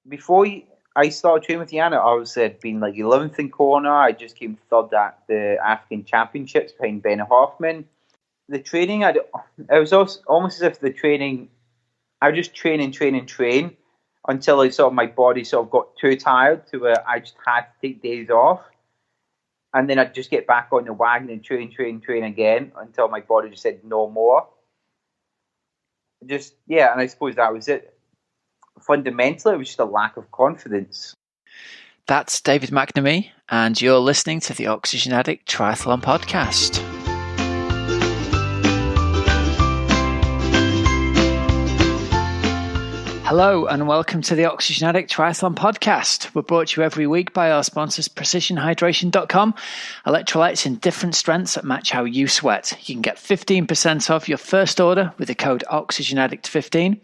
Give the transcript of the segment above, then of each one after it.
before I started training with Jan, I was been like 11th in Kona. I just came third at the African Championships behind Ben Hoffman. The training, it was almost as if the training, I would just train until I sort of my body sort of got too tired to where I just had to take days off. And then I'd just get back on the wagon and train again until my body just said no more. And I suppose that was it. Fundamentally, it was just a lack of confidence. That's David McNamee, and you're listening to the Oxygen Addict Triathlon Podcast. Hello and welcome to the Oxygen Addict Triathlon Podcast. We're brought to you every week by our sponsors PrecisionHydration.com. Electrolytes in different strengths that match how you sweat. You can get 15% off your first order with the code OxygenAddict15.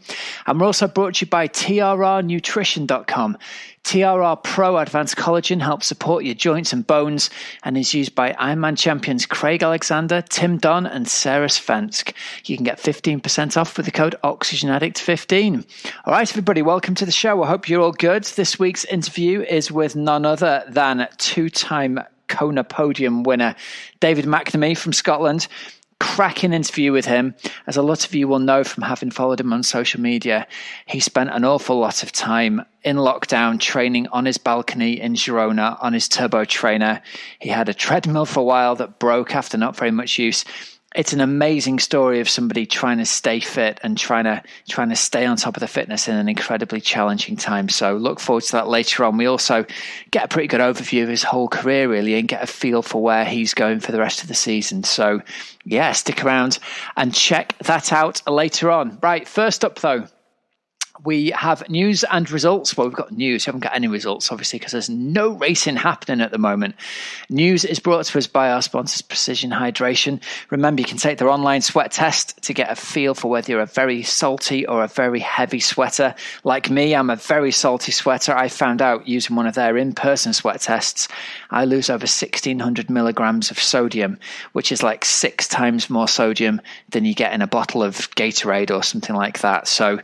And we're also brought to you by TRRNutrition.com. TRR Pro Advanced Collagen helps support your joints and bones and is used by Ironman champions Craig Alexander, Tim Don, and Sarah Svensk. You can get 15% off with the code OxygenAddict15. All right, everybody, welcome to the show. I hope you're all good. This week's interview is with none other than two-time Kona podium winner David McNamee from Scotland. Cracking interview with him. As a lot of you will know from having followed him on social media, he spent an awful lot of time in lockdown training on his balcony in Girona on his turbo trainer. He had a treadmill for a while that broke after not very much use. It's an amazing story of somebody trying to stay fit and trying to stay on top of the fitness in an incredibly challenging time. So look forward to that later on. We also get a pretty good overview of his whole career, really, and get a feel for where he's going for the rest of the season. So yeah, stick around and check that out later on. Right, first up though, we have news and results. Well, we've got news. We haven't got any results, obviously, because there's no racing happening at the moment. News is brought to us by our sponsors, Precision Hydration. Remember, you can take their online sweat test to get a feel for whether you're a very salty or a very heavy sweater. Like me, I'm a very salty sweater. I found out using one of their in-person sweat tests, I lose over 1,600 milligrams of sodium, which is like 6 times more sodium than you get in a bottle of Gatorade or something like that. So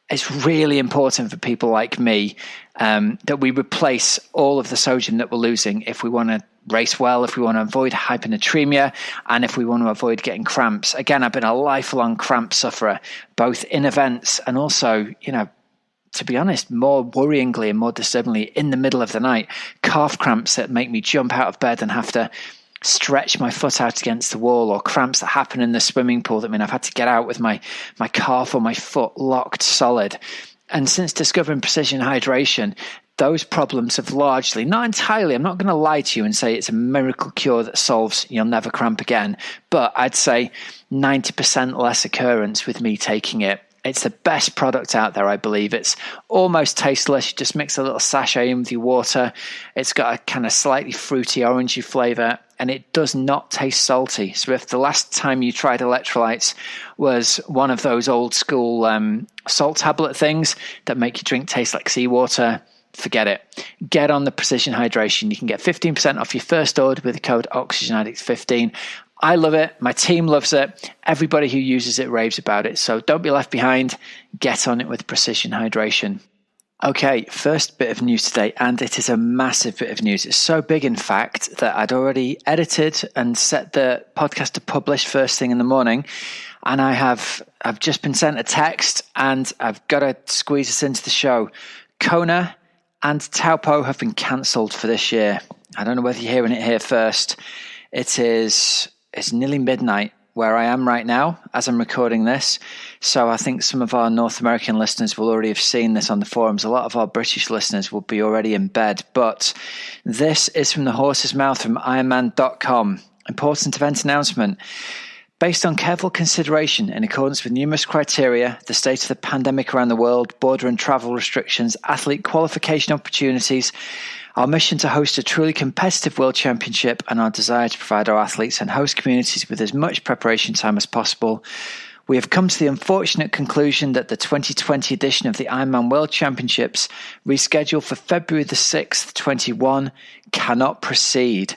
it's really important for people like me that we replace all of the sodium that we're losing if we want to race well, if we want to avoid hyponatremia, and if we want to avoid getting cramps. Again, I've been a lifelong cramp sufferer, both in events and also, to be honest, more worryingly and more disturbingly, in the middle of the night, calf cramps that make me jump out of bed and have to stretch my foot out against the wall, or cramps that happen in the swimming pool that mean I've had to get out with my calf or my foot locked solid. And since discovering Precision Hydration, those problems have largely, not entirely, I'm not going to lie to you and say it's a miracle cure that solves you'll never cramp again, but I'd say 90% less occurrence with me taking it. It's the best product out there, I believe. It's almost tasteless. You just mix a little sachet in with your water. It's got a kind of slightly fruity, orangey flavor, and it does not taste salty. So if the last time you tried electrolytes was one of those old school salt tablet things that make your drink taste like seawater, forget it. Get on the Precision Hydration. You can get 15% off your first order with the code OxygenAddict15. I love it. My team loves it. Everybody who uses it raves about it. So don't be left behind. Get on it with Precision Hydration. Okay, first bit of news today, and it is a massive bit of news. It's so big, in fact, that I'd already edited and set the podcast to publish first thing in the morning. And I've just been sent a text, and I've got to squeeze this into the show. Kona and Taupo have been cancelled for this year. I don't know whether you're hearing it here first. It's nearly midnight where I am right now as I'm recording this. So I think some of our North American listeners will already have seen this on the forums. A lot of our British listeners will be already in bed. But this is from the horse's mouth from Ironman.com. Important event announcement. Based on careful consideration in accordance with numerous criteria, the state of the pandemic around the world, border and travel restrictions, athlete qualification opportunities, our mission to host a truly competitive World Championship, and our desire to provide our athletes and host communities with as much preparation time as possible, we have come to the unfortunate conclusion that the 2020 edition of the Ironman World Championships, rescheduled for February the 6th, 2021, cannot proceed.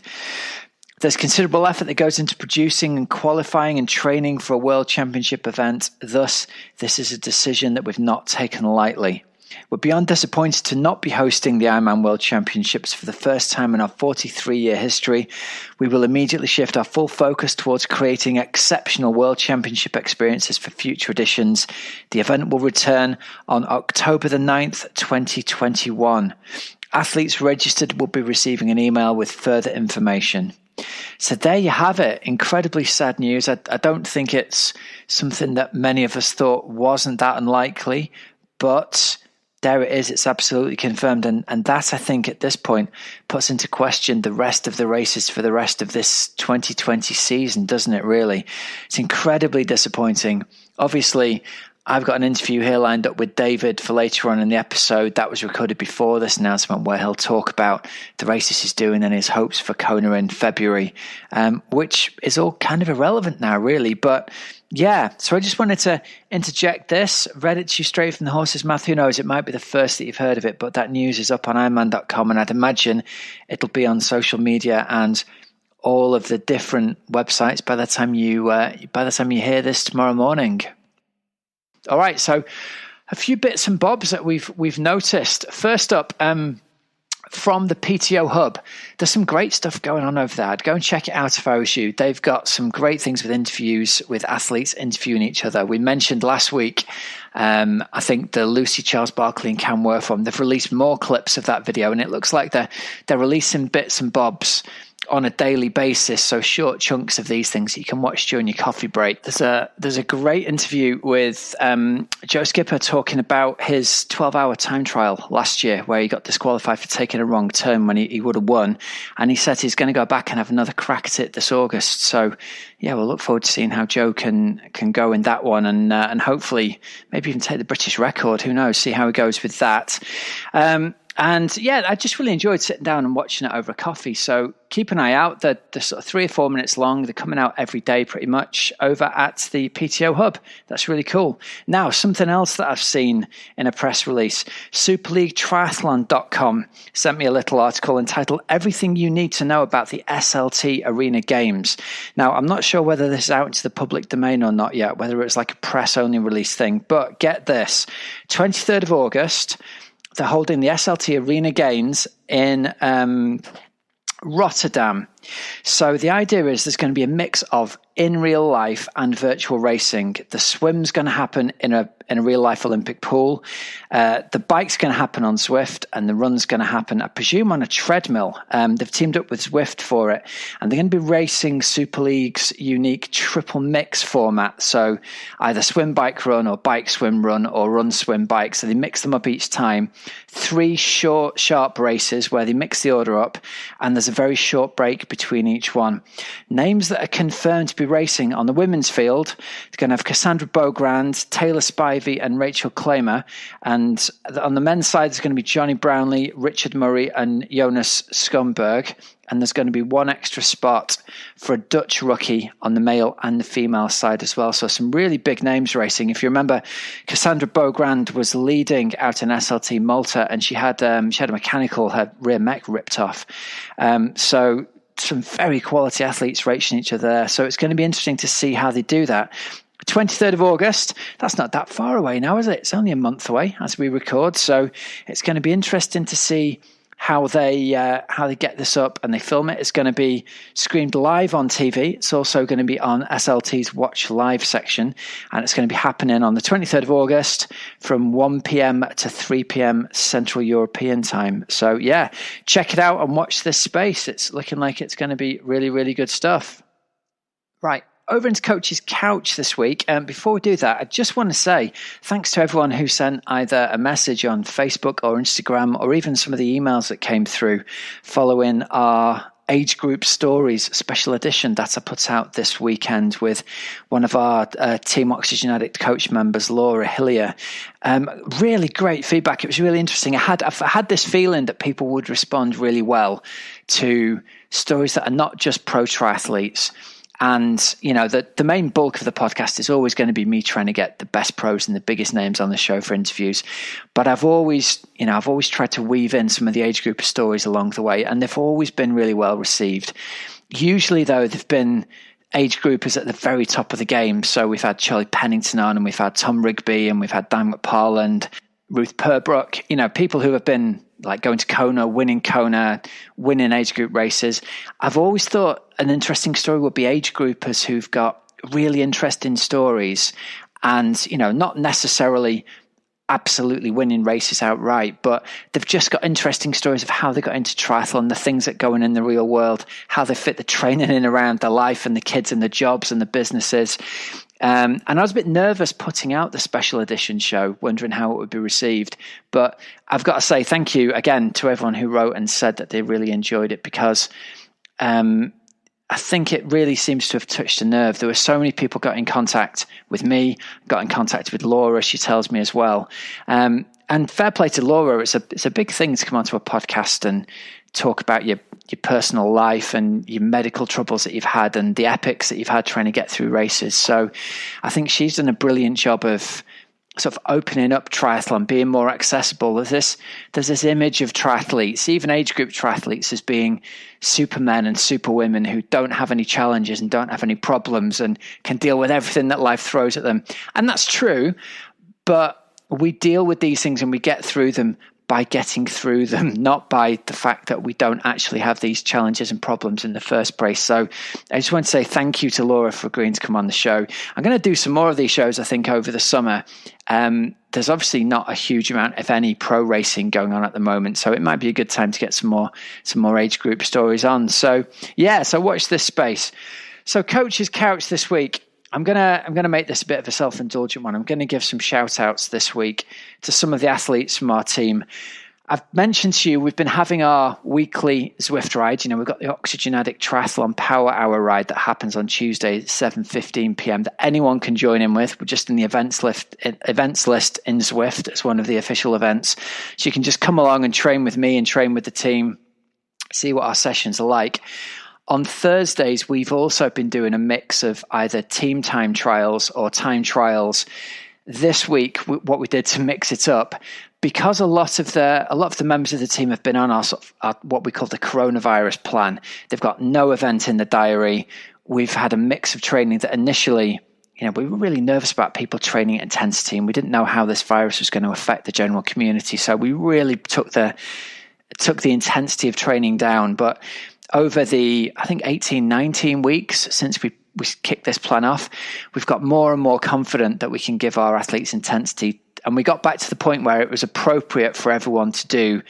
There's considerable effort that goes into producing and qualifying and training for a World Championship event. Thus, this is a decision that we've not taken lightly. We're beyond disappointed to not be hosting the Ironman World Championships for the first time in our 43-year history. We will immediately shift our full focus towards creating exceptional World Championship experiences for future editions. The event will return on October the 9th, 2021. Athletes registered will be receiving an email with further information. So there you have it. Incredibly sad news. I don't think it's something that many of us thought wasn't that unlikely, but there it is. It's absolutely confirmed. And that, I think, at this point, puts into question the rest of the races for the rest of this 2020 season, doesn't it, really? It's incredibly disappointing. Obviously, I've got an interview here lined up with David for later on in the episode. That was recorded before this announcement, where he'll talk about the races he's doing and his hopes for Kona in February, which is all kind of irrelevant now, really. But yeah, so I just wanted to interject this. Read it to you straight from the horse's mouth. Who knows, it might be the first that you've heard of it, but that news is up on Ironman.com, and I'd imagine it'll be on social media and all of the different websites by the time you hear this tomorrow morning. All right, so a few bits and bobs that we've noticed. First up, from the PTO Hub, there's some great stuff going on over there. I'd go and check it out if I was you. They've got some great things with interviews, with athletes interviewing each other. We mentioned last week, I think the Lucy Charles Barkley and Cam Worth one. They've released more clips of that video, and it looks like they're releasing bits and bobs on a daily basis, so short chunks of these things that you can watch during your coffee break. There's a great interview with Joe Skipper talking about his 12-hour time trial last year, where he got disqualified for taking a wrong turn when he would have won, and he said he's going to go back and have another crack at it this August. So yeah, we'll look forward to seeing how Joe can go in that one, and hopefully maybe even take the British record. Who knows? See how he goes with that. And yeah, I just really enjoyed sitting down and watching it over a coffee. So keep an eye out. They're sort of 3 or 4 minutes long. They're coming out every day pretty much over at the PTO Hub. That's really cool. Now, something else that I've seen in a press release. SuperLeagueTriathlon.com sent me a little article entitled Everything You Need to Know About the SLT Arena Games. Now, I'm not sure whether this is out into the public domain or not yet, whether it's like a press-only release thing. But get this, 23rd of August, they're holding the SLT Arena Games in Rotterdam. So the idea is there's going to be a mix of in real life and virtual racing. The swim's going to happen in a real life Olympic pool. The bike's going to happen on Zwift, and the run's going to happen, I presume, on a treadmill. They've teamed up with Zwift for it, and they're going to be racing Super League's unique triple mix format. So either swim, bike, run, or bike, swim, run, or run, swim, bike. So they mix them up each time. 3 short, sharp races where they mix the order up, and there's a very short break between each one. Names that are confirmed to be racing on the women's field, they're going to have Cassandra Beaugrand, Taylor Spivey, and Rachel Klamer. And on the men's side, there's going to be Johnny Brownlee, Richard Murray, and Jonas Schomburg. And there's going to be one extra spot for a Dutch rookie on the male and the female side as well. So some really big names racing. If you remember, Cassandra Beaugrand was leading out in SLT Malta, and she had a mechanical, her rear mech ripped off. So some very quality athletes racing each other there. So it's going to be interesting to see how they do that. 23rd of August, that's not that far away now, is it? It's only a month away as we record. So it's going to be interesting to see how they get this up and they film it. It's going to be screened live on TV. It's also going to be on SLT's Watch Live section, and it's going to be happening on the 23rd of August from 1 p.m. to 3 p.m. Central European time. So yeah, check it out and watch this space. It's looking like it's going to be really, really good stuff. Right. Over into Coach's Couch this week. And before we do that, I just want to say thanks to everyone who sent either a message on Facebook or Instagram, or even some of the emails that came through following our age group stories special edition that I put out this weekend with one of our Team Oxygen Addict coach members, Laura Hillier. Really great feedback. It was really interesting. I've had this feeling that people would respond really well to stories that are not just pro triathletes. And, you know, the main bulk of the podcast is always going to be me trying to get the best pros and the biggest names on the show for interviews. But I've always tried to weave in some of the age group stories along the way, and they've always been really well received. Usually, though, they've been age groupers at the very top of the game. So we've had Charlie Pennington on, and we've had Tom Rigby, and we've had Dan McParland. Ruth Purbrook, people who have been like going to Kona, winning age group races. I've always thought an interesting story would be age groupers who've got really interesting stories and, not necessarily absolutely winning races outright, but they've just got interesting stories of how they got into triathlon, the things that go on in the real world, how they fit the training in around their life and the kids and the jobs and the businesses. And I was a bit nervous putting out the special edition show, wondering how it would be received. But I've got to say thank you again to everyone who wrote and said that they really enjoyed it, because I think it really seems to have touched a nerve. There were so many people got in contact with me, got in contact with Laura, she tells me as well. And fair play to Laura. It's a big thing to come onto a podcast and talk about your personal life and your medical troubles that you've had and the epics that you've had trying to get through races. So I think she's done a brilliant job of sort of opening up triathlon, being more accessible. There's this image of triathletes, even age group triathletes, as being supermen and superwomen who don't have any challenges and don't have any problems and can deal with everything that life throws at them. And that's true, but we deal with these things and we get through them by getting through them, not by the fact that we don't actually have these challenges and problems in the first place. So I just want to say thank you to Laura for agreeing to come on the show. I'm going to do some more of these shows, I think, over the summer. There's obviously not a huge amount, if any, pro racing going on at the moment, so it might be a good time to get some more age group stories on. So watch this space. So Coach's Couch this week. I'm gonna make this a bit of a self-indulgent one. I'm going to give some shout-outs this week to some of the athletes from our team. I've mentioned to you we've been having our weekly Zwift ride. We've got the OxygenAddict Triathlon Power Hour ride that happens on Tuesday at 7:15 p.m. that anyone can join in with. We're just in the events list in Zwift as one of the official events. So you can just come along and train with me and train with the team, see what our sessions are like. On Thursdays, we've also been doing a mix of either team time trials or time trials. This week, what we did to mix it up, because a lot of the members of the team have been on our what we call the coronavirus plan. They've got no event in the diary. We've had a mix of training that initially, we were really nervous about people training at intensity, and we didn't know how this virus was going to affect the general community. So we really took the intensity of training down. But over the, I think, 18, 19 weeks since we kicked this plan off, we've got more and more confident that we can give our athletes intensity. And we got back to the point where it was appropriate for everyone to do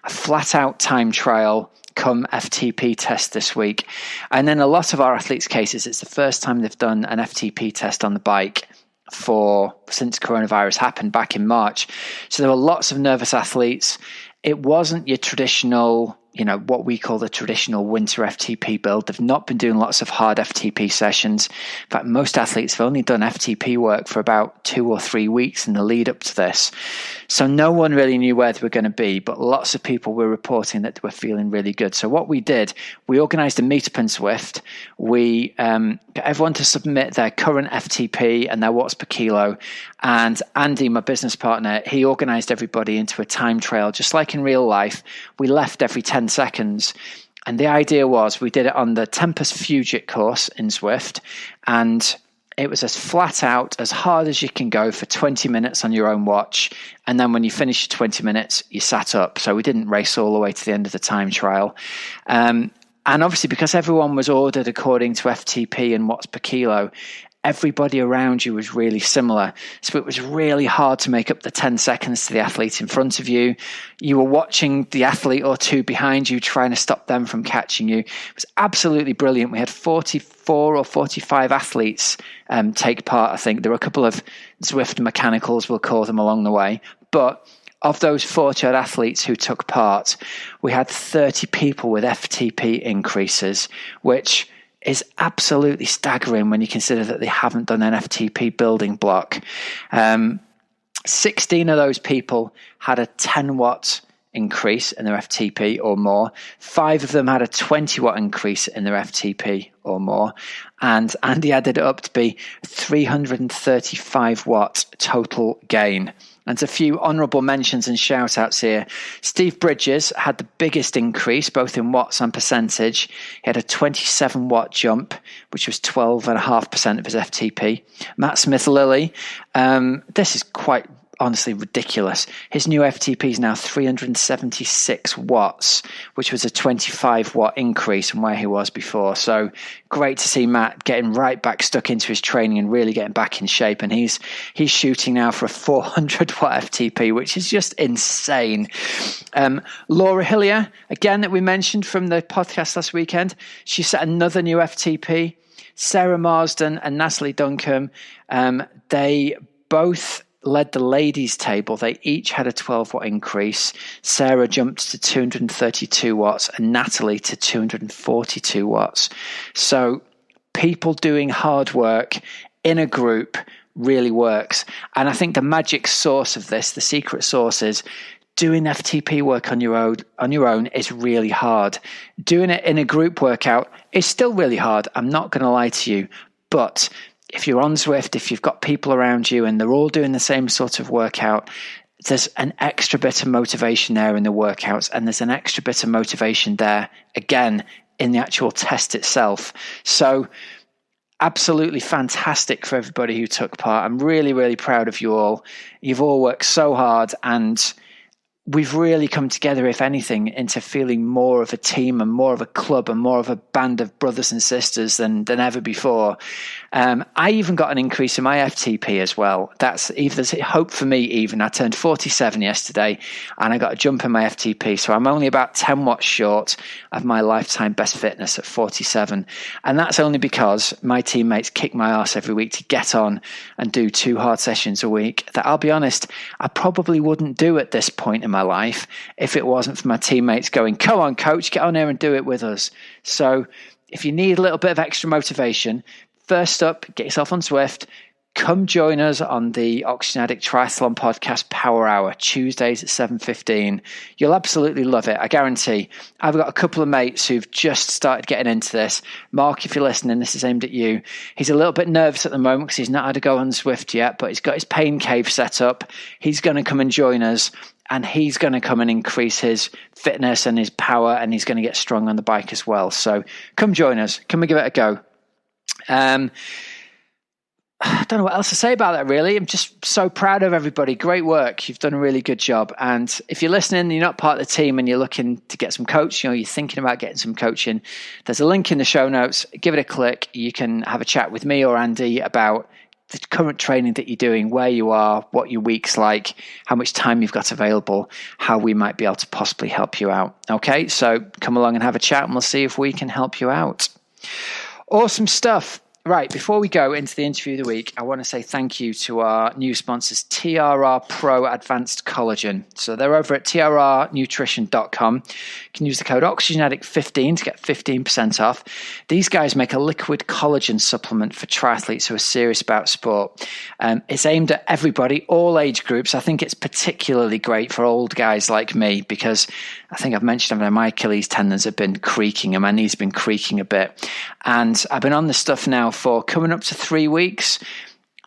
a flat out time trial come FTP test this week. And then a lot of our athletes' cases, it's the first time they've done an FTP test on the bike since coronavirus happened back in March. So there were lots of nervous athletes. It wasn't your traditional, what we call the traditional winter FTP build. They've not been doing lots of hard FTP sessions. In fact, most athletes have only done FTP work for about 2 or 3 weeks in the lead up to this. So no one really knew where they were going to be, but lots of people were reporting that they were feeling really good. So what we did, we organized a meetup in Zwift. We got everyone to submit their current FTP and their watts per kilo. And Andy, my business partner, he organized everybody into a time trial, just like in real life. We left every 10 seconds. And the idea was we did it on the Tempest Fugit course in Zwift. And it was as flat out, as hard as you can go for 20 minutes on your own watch. And then when you finish your 20 minutes, you sat up. So we didn't race all the way to the end of the time trial. And obviously, because everyone was ordered according to FTP and watts per kilo, everybody around you was really similar. So it was really hard to make up the 10 seconds to the athlete in front of you. You were watching the athlete or two behind you, trying to stop them from catching you. It was absolutely brilliant. We had 44 or 45 athletes take part, I think. There were a couple of Zwift mechanicals, we'll call them, along the way. But of those 40 odd athletes who took part, we had 30 people with FTP increases, which is absolutely staggering when you consider that they haven't done an FTP building block. 16 of those people had a 10 watt increase in their FTP or more. 5 of them had a 20 watt increase in their FTP or more. And Andy added it up to be 335 watt total gain. And a few honourable mentions and shout outs here. Steve Bridges had the biggest increase, both in watts and percentage. He had a 27 watt jump, which was 12.5% of his FTP. Matt Smith-Lilly, this is quite honestly ridiculous. His new FTP is now 376 watts, which was a 25 watt increase from where he was before. So great to see Matt getting right back stuck into his training and really getting back in shape. And he's shooting now for a 400 watt FTP, which is just insane. Laura Hillier, again, that we mentioned from the podcast last weekend, she set another new FTP. Sarah Marsden and Natalie Duncombe, they both led the ladies table. They each had a 12 watt increase. Sarah jumped to 232 watts and Natalie to 242 watts. So people doing hard work in a group really works. And I think the magic source of this, the secret sauce, is doing FTP work on your own is really hard. Doing it in a group workout is still really hard. I'm not going to lie to you, but if you're on Zwift, if you've got people around you and they're all doing the same sort of workout, there's an extra bit of motivation there in the workouts, and there's an extra bit of motivation there, again, in the actual test itself. So absolutely fantastic for everybody who took part. I'm really, really proud of you all. You've all worked so hard, and we've really come together, if anything, into feeling more of a team and more of a club and more of a band of brothers and sisters than ever before. I even got an increase in my FTP as well. There's hope for me even. I turned 47 yesterday and I got a jump in my FTP. So I'm only about 10 watts short of my lifetime best fitness at 47. And that's only because my teammates kick my ass every week to get on and do 2 hard sessions a week that, I'll be honest, I probably wouldn't do at this point in my life if it wasn't for my teammates going, come on, coach, get on here and do it with us. So if you need a little bit of extra motivation, first up, get yourself on Zwift. Come join us on the Oxygen Addict Triathlon Podcast Power Hour, Tuesdays at 7:15. You'll absolutely love it, I guarantee. I've got a couple of mates who've just started getting into this. Mark, if you're listening, this is aimed at you. He's a little bit nervous at the moment because he's not had to go on Zwift yet, but he's got his pain cave set up. He's going to come and join us, and he's going to come and increase his fitness and his power, and he's going to get strong on the bike as well. So come join us. Come and give it a go. I don't know what else to say about that, really. I'm just so proud of everybody. Great work. You've done a really good job. And if you're listening and you're not part of the team and you're looking to get some coaching, you're thinking about getting some coaching, there's a link in the show notes. Give it a click. You can have a chat with me or Andy about the current training that you're doing, where you are, what your week's like, how much time you've got available, how we might be able to possibly help you out. Okay, so come along and have a chat and we'll see if we can help you out. Awesome stuff. Right, before we go into the interview of the week, I want to say thank you to our new sponsors, TRR Pro Advanced Collagen. So they're over at trrnutrition.com. You can use the code OxygenAddict15 to get 15% off. These guys make a liquid collagen supplement for triathletes who are serious about sport. It's aimed at everybody, all age groups. I think it's particularly great for old guys like me because I think I've mentioned my Achilles tendons have been creaking and my knees have been creaking a bit. And I've been on this stuff now for coming up to 3 weeks.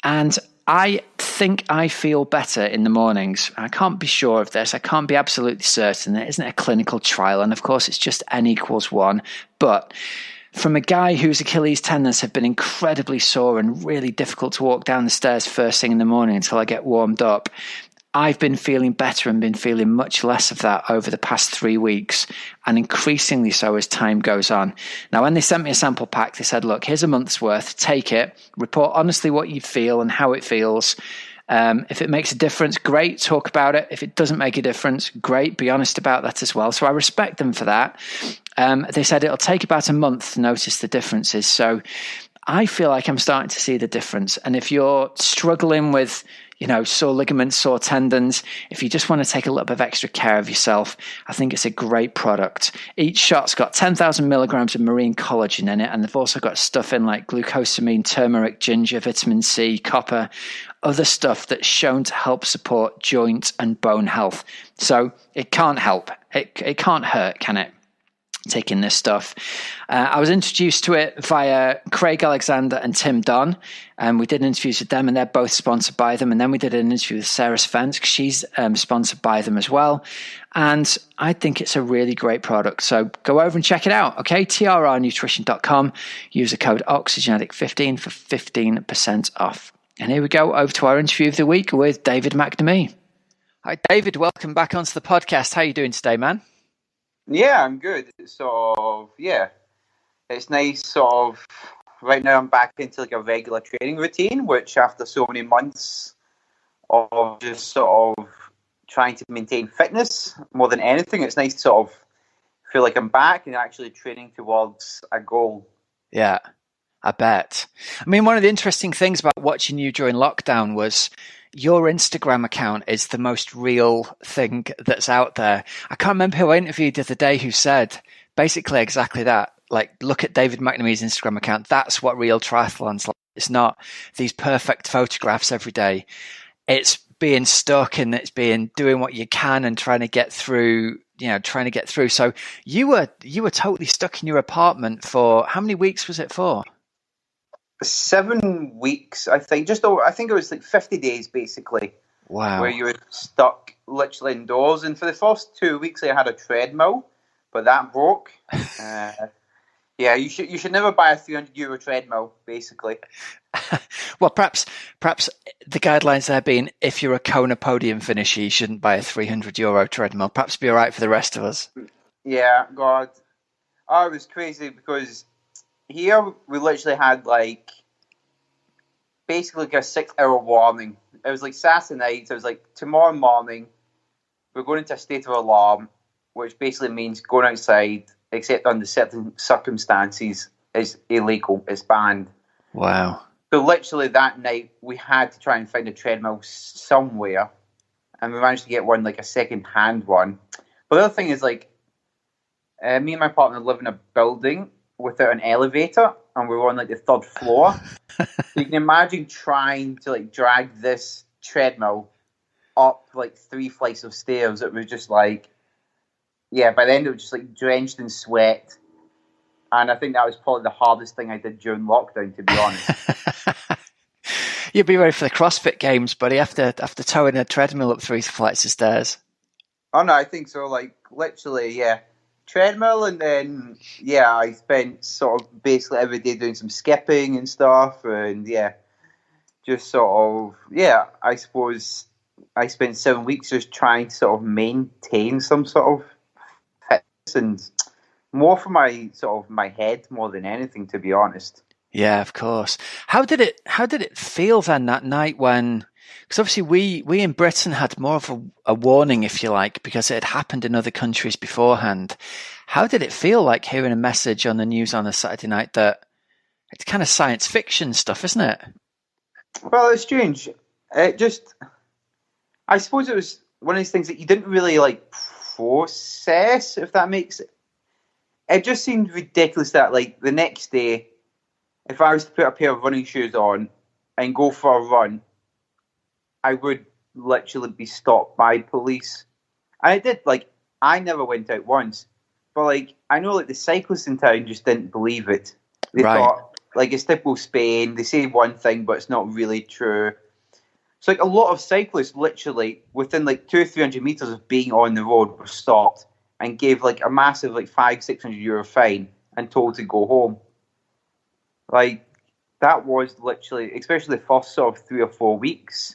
And I think I feel better in the mornings. I can't be sure of this. I can't be absolutely certain. It isn't a clinical trial. And of course, it's just N=1. But from a guy whose Achilles tendons have been incredibly sore and really difficult to walk down the stairs first thing in the morning until I get warmed up, I've been feeling better and been feeling much less of that over the past 3 weeks, and increasingly so as time goes on. Now, when they sent me a sample pack, they said, look, here's a month's worth, take it, report honestly what you feel and how it feels. If it makes a difference, great, talk about it. If it doesn't make a difference, great, be honest about that as well. So I respect them for that. They said it'll take about a month to notice the differences. So I feel like I'm starting to see the difference. And if you're struggling with sore ligaments, sore tendons, if you just want to take a little bit of extra care of yourself, I think it's a great product. Each shot's got 10,000 milligrams of marine collagen in it, and they've also got stuff in like glucosamine, turmeric, ginger, vitamin C, copper, other stuff that's shown to help support joint and bone health. So it can't help. It can't hurt, can it? Taking this stuff. I was introduced to it via Craig Alexander and Tim Don, and we did interviews with them, and they're both sponsored by them. And then we did an interview with Sarah Svens, because she's sponsored by them as well. And I think it's a really great product. So go over and check it out. Okay, trrnutrition.com. Use the code OxygenAddict15 for 15% off. And here we go, over to our interview of the week with David McNamee. Hi, David. Welcome back onto the podcast. How are you doing today, man? Yeah, I'm good. It's nice. Right now, I'm back into like a regular training routine, which after so many months of just sort of trying to maintain fitness more than anything, it's nice to sort of feel like I'm back and actually training towards a goal. Yeah, I bet. I mean, one of the interesting things about watching you during lockdown was your Instagram account is the most real thing that's out there. I can't remember who I interviewed the other day who said basically exactly that. Like, look at David McNamee's Instagram account. That's what real triathlon's like. It's not these perfect photographs every day. It's being stuck and it's being doing what you can and trying to get through. So you were totally stuck in your apartment for how many weeks was it for? 7 weeks, I think. I think it was like 50 days, basically. Wow. Where you were stuck literally indoors. And for the first 2 weeks, I had a treadmill, but that broke. Yeah, you should never buy a €300 treadmill, basically. Well, perhaps the guidelines there being if you're a Kona podium finisher, you shouldn't buy a €300 treadmill. Perhaps be all right for the rest of us. Yeah, God. Oh, it was crazy because here we literally had basically like a 6-hour warning. It was like Saturday night, so it was like tomorrow morning we're going into a state of alarm, which basically means going outside, except under certain circumstances, is illegal. It's banned. Wow. So literally that night we had to try and find a treadmill somewhere, and we managed to get one, like a second-hand one. But the other thing is, me and my partner live in a building without an elevator, and we were on like the third floor. So you can imagine trying to like drag this treadmill up like 3 flights of stairs. It was just like, yeah, by the end it was just like drenched in sweat. And I think that was probably the hardest thing I did during lockdown, to be honest. You'll be ready for the CrossFit Games, buddy, after towing a treadmill up 3 flights of stairs. Oh no, I think so. Like literally, yeah. Treadmill, and then I spent sort of basically every day doing some skipping and stuff, and just sort of I suppose I spent 7 weeks just trying to sort of maintain some sort of fitness, and more for my sort of my head more than anything, to be honest. Yeah, of course. How did it feel then that night when? Because obviously we in Britain had more of a warning, if you like, because it had happened in other countries beforehand. How did it feel like hearing a message on the news on a Saturday night that it's kind of science fiction stuff, isn't it? Well, it's strange. I suppose it was one of these things that you didn't really like process, if that makes it. It just seemed ridiculous that like the next day, if I was to put a pair of running shoes on and go for a run, I would literally be stopped by police. And I did, I never went out once. But, I know, the cyclists in town just didn't believe it. They thought, it's typical Spain. They say one thing, but it's not really true. So, a lot of cyclists literally, within, 200-300 metres of being on the road, were stopped and gave, a massive, €500-600 fine and told to go home. That was literally, especially the first sort of 3 or 4 weeks,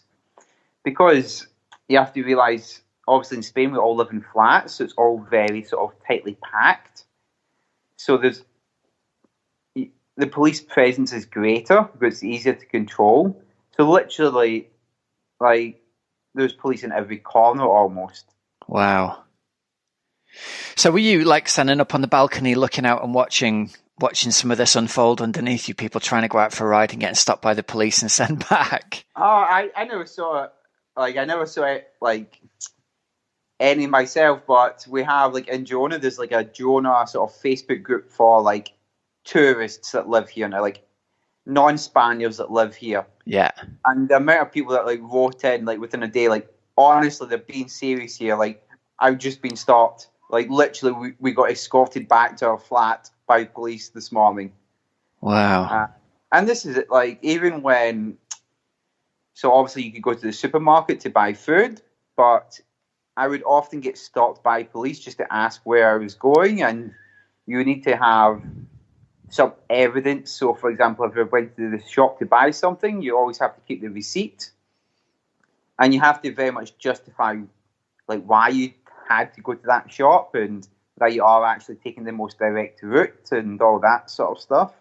because you have to realise, obviously in Spain we all live in flats, so it's all very sort of tightly packed. So the police presence is greater because it's easier to control. So literally, there's police in every corner almost. Wow. So were you standing up on the balcony looking out and watching some of this unfold underneath you, people trying to go out for a ride and getting stopped by the police and sent back? Oh, I never saw it. I never saw it, any myself, but we have, in Girona, there's, a Girona sort of Facebook group for, tourists that live here now, non-Spaniards that live here. Yeah. And the amount of people that, wrote in, within a day, honestly, they're being serious here. I've just been stopped. Literally, we got escorted back to our flat by police this morning. Wow. And this is it, even when... So obviously you could go to the supermarket to buy food, but I would often get stopped by police just to ask where I was going, and you need to have some evidence. So, for example, if you went to the shop to buy something, you always have to keep the receipt, and you have to very much justify like why you had to go to that shop and that you are actually taking the most direct route and all that sort of stuff.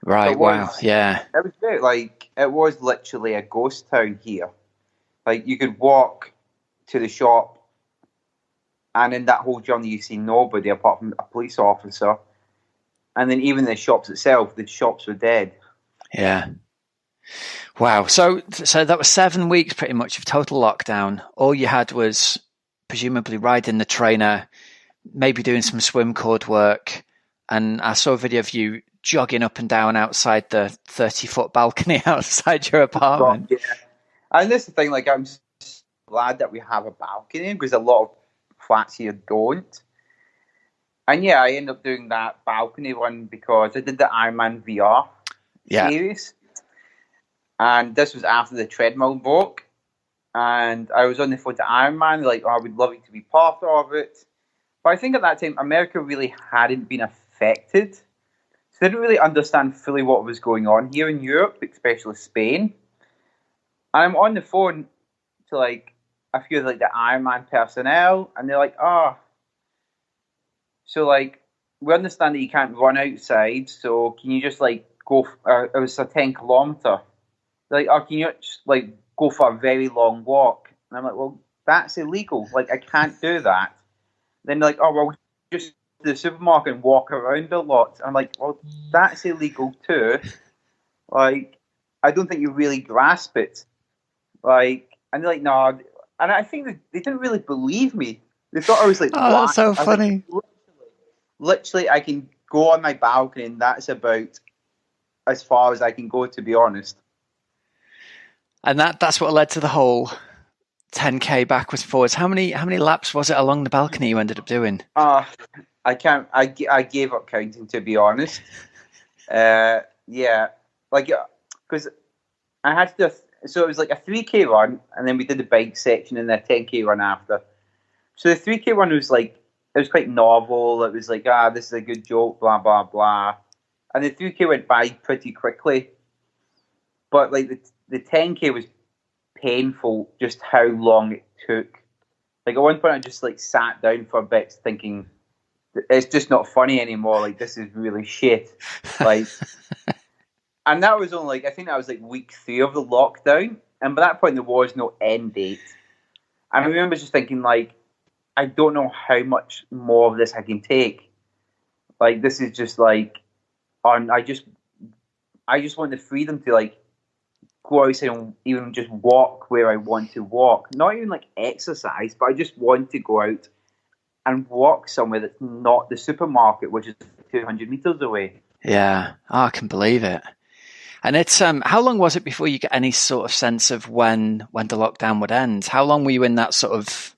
Right. So Wow. Yeah. It was great. Like, it was literally a ghost town here. Like, you could walk to the shop, and in that whole journey, you see nobody apart from a police officer. And then even the shops itself, the shops were dead. Yeah. Wow. So that was 7 weeks pretty much of total lockdown. All you had was presumably riding the trainer, maybe doing some swim cord work. And I saw a video of you jogging up and down outside the 30-foot balcony outside your apartment. Yeah. And this is the thing, like, I'm just glad that we have a balcony because a lot of flats here don't. And yeah, I ended up doing that balcony one because I did the Ironman VR series. And this was after the treadmill broke. And I was on the phone to Ironman, like, I would love you to be part of it. But I think at that time, America really hadn't been affected. So they didn't really understand fully what was going on here in Europe, especially Spain. And I'm on the phone to, like, a few of, like, the Ironman personnel, and they're like, so, like, we understand that you can't run outside, so can you just, like, go, it was a 10-kilometer. They're like, can you just, like, go for a very long walk? And I'm like, well, that's illegal. Like, I can't do that. Then they're like, well, just go to the supermarket and walk around a lot. I'm like, well, that's illegal too. Like, I don't think you really grasp it. Like, and they're like, no. And I think they didn't really believe me. They thought I was like, oh, that's so funny. Literally, I can go on my balcony, and that's about as far as I can go, to be honest. And that's what led to the whole 10K backwards and forwards. How many laps was it along the balcony you ended up doing? I can't. I gave up counting, to be honest. Yeah, like, because I had to. So it was like a 3K run, and then we did the bike section and the 10K run after. So the 3K run was like, it was quite novel. It was like, this is a good joke, blah blah blah. And the 3K went by pretty quickly, but like the 10K was painful. Just how long it took. Like, at one point, I just like sat down for a bit, thinking, it's just not funny anymore. Like, this is really shit. Like, and that was only, like, I think that was like week 3 of the lockdown. And by that point, there was no end date. And I remember just thinking, like, I don't know how much more of this I can take. Like, this is just like, I just want the freedom to, like, go outside and even just walk where I want to walk. Not even like exercise, but I just want to go out and walk somewhere that's not the supermarket, which is 200 meters away. Yeah, I can believe it. And it's how long was it before you get any sort of sense of when the lockdown would end? How long were you in that sort of,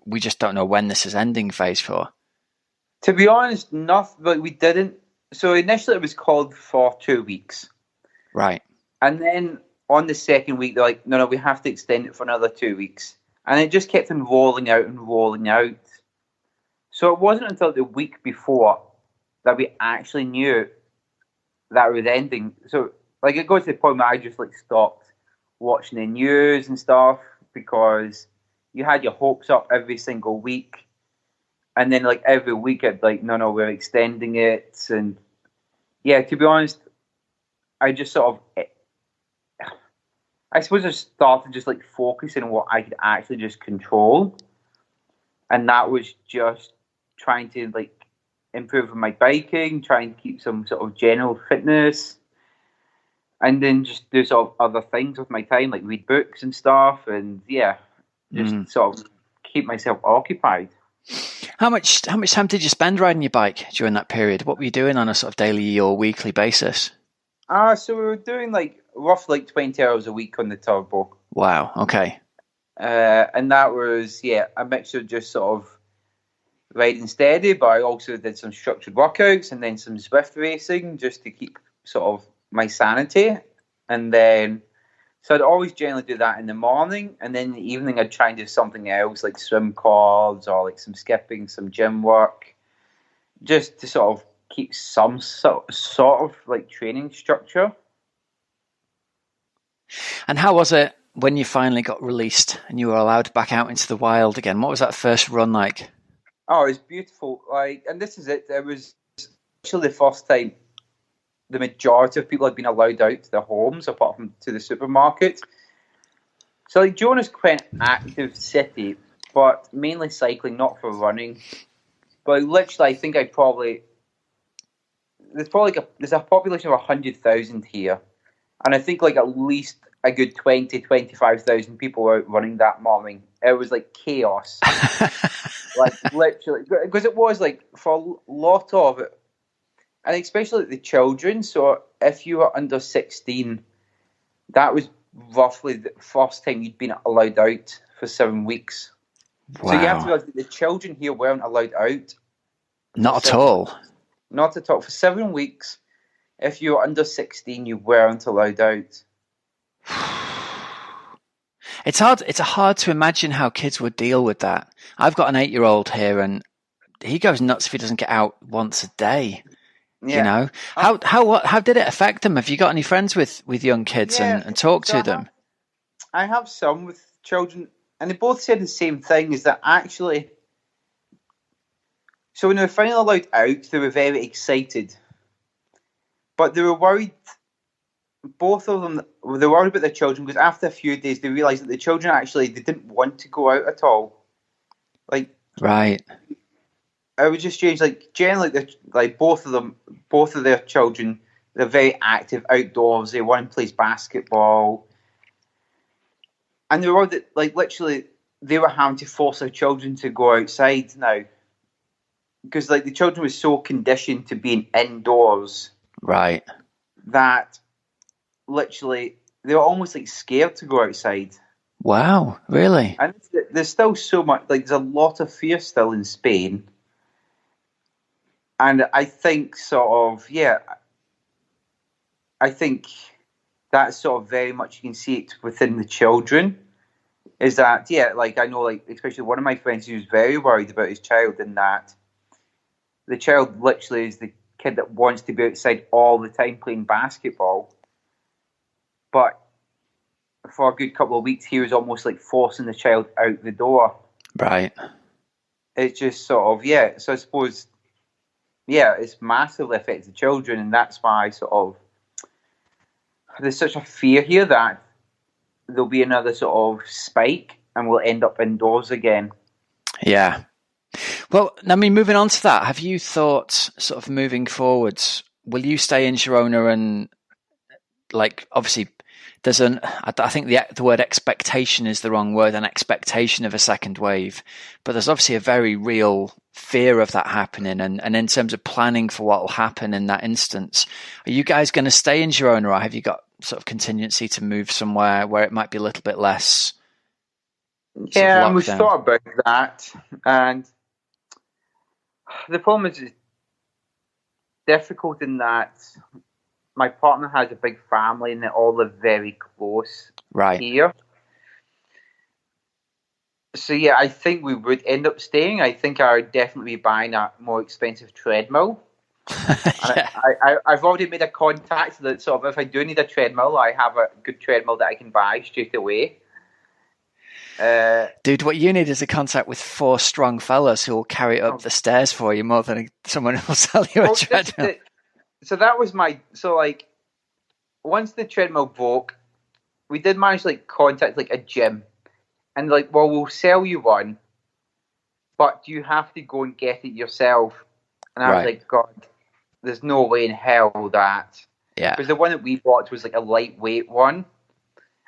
we just don't know when this is ending phase for? To be honest, nothing. But we didn't. So initially, it was called for 2 weeks, right? And then on the second week, they're like, no, we have to extend it for another 2 weeks, and it just kept on rolling out and rolling out. So it wasn't until the week before that we actually knew that it was ending. So, like, it got to the point where I just, like, stopped watching the news and stuff because you had your hopes up every single week. And then, like, every week I'd like, no, we're extending it. And, yeah, to be honest, I just sort of, I suppose I started just, like, focusing on what I could actually just control. And that was just trying to, like, improve my biking, trying to keep some sort of general fitness, and then just do sort of other things with my time, like read books and stuff, and just sort of keep myself occupied. How much time did you spend riding your bike during that period? What were you doing on a sort of daily or weekly basis? So we were doing like roughly 20 hours a week on the turbo. Wow. Okay. And that was a mixture of just sort of riding steady, but I also did some structured workouts and then some Zwift racing just to keep sort of my sanity. And then, so I'd always generally do that in the morning, and then in the evening I'd try and do something else like swim cords or like some skipping, some gym work, just to sort of keep some sort of like training structure. And how was it when you finally got released and you were allowed back out into the wild again? What was that first run like? Oh, it was beautiful. Like, and this is it. It was actually the first time the majority of people had been allowed out to their homes, apart from to the supermarket. So, like, Girona's quite an active city, but mainly cycling, not for running. But literally, I think there's a population of 100,000 here, and I think like at least a good 25,000 people were out running that morning. It was like chaos, like literally, because it was like for a lot of it, and especially the children. So if you were under 16, that was roughly the first time you'd been allowed out for 7 weeks. Wow. So you have to realize that the children here weren't allowed out. Not at all. Not at all. For 7 weeks, if you were under 16, you weren't allowed out. It's hard to imagine how kids would deal with that. I've got an 8-year-old here, and he goes nuts if he doesn't get out once a day. Yeah. You know, how did it affect them? Have you got any friends with young kids and talk to them? I have some with children, and they both said the same thing: is that actually, so when they were finally allowed out, they were very excited, but they were worried. Both of them, they were worried about their children because after a few days, they realised that the children they didn't want to go out at all. Like, right. It was just strange. Like, generally, like both of their children, they're very active outdoors. One plays basketball, and they were worried that, like, literally, they were having to force their children to go outside now because, like, the children were so conditioned to being indoors, right, that literally they were almost like scared to go outside. Wow, really? And there's still so much. Like, there's a lot of fear still in Spain. And I think I think that's sort of very much, you can see it within the children, is that, like, I know, like, especially one of my friends who's very worried about his child, in that the child literally is the kid that wants to be outside all the time playing basketball. But for a good couple of weeks, he was almost like forcing the child out the door. Right. It's just sort of, so I suppose, it's massively affected children, and that's why there's such a fear here that there'll be another sort of spike and we'll end up indoors again. Yeah. Well, I mean, moving on to that, have you thought, sort of moving forwards, will you stay in Girona and, like, obviously I think the word expectation is the wrong word, an expectation of a second wave, but there's obviously a very real fear of that happening, and in terms of planning for what will happen in that instance, are you guys going to stay in Girona, or have you got sort of contingency to move somewhere where it might be a little bit less? Yeah, we've thought about that, and the problem is it's difficult in that my partner has a big family and they all live very close here. So, I think we would end up staying. I think I would definitely be buying a more expensive treadmill. I've already made a contact that sort of, if I do need a treadmill, I have a good treadmill that I can buy straight away. Dude, what you need is a contact with 4 strong fellas who will carry it up the stairs for you more than someone who will sell you a treadmill. So that was once the treadmill broke, we did manage to, like, contact, like, a gym, and, like, well, we'll sell you one, but you have to go and get it yourself. And I was like, God, there's no way in hell that. Yeah. Because the one that we bought was, like, a lightweight one,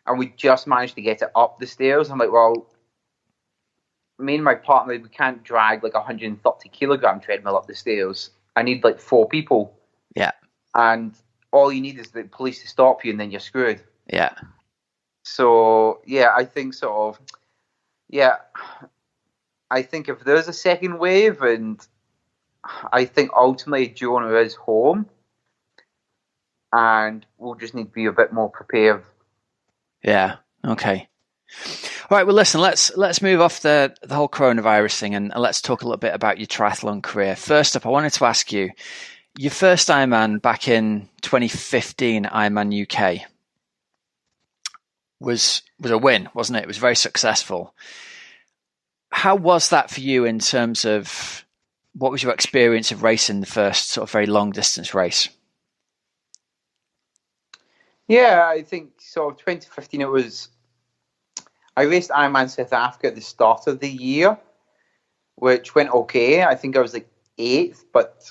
and we just managed to get it up the stairs. I'm like, well, me and my partner, we can't drag, like, a 130 kilogram treadmill up the stairs. I need, like, 4 people. Yeah. And all you need is the police to stop you, and then you're screwed. Yeah. So, I think I think if there's a second wave, and I think ultimately Girona is home, and we'll just need to be a bit more prepared. Yeah. Okay. All right. Well, listen, let's move off the whole coronavirus thing, and let's talk a little bit about your triathlon career. First up, I wanted to ask you, Your first Ironman back in 2015, Ironman UK, was a win, wasn't it? It was very successful. How was that for you in terms of what was your experience of racing the first sort of very long distance race? Yeah, I think sort of 2015 I raced Ironman South Africa at the start of the year, which went okay. I think I was like 8th, but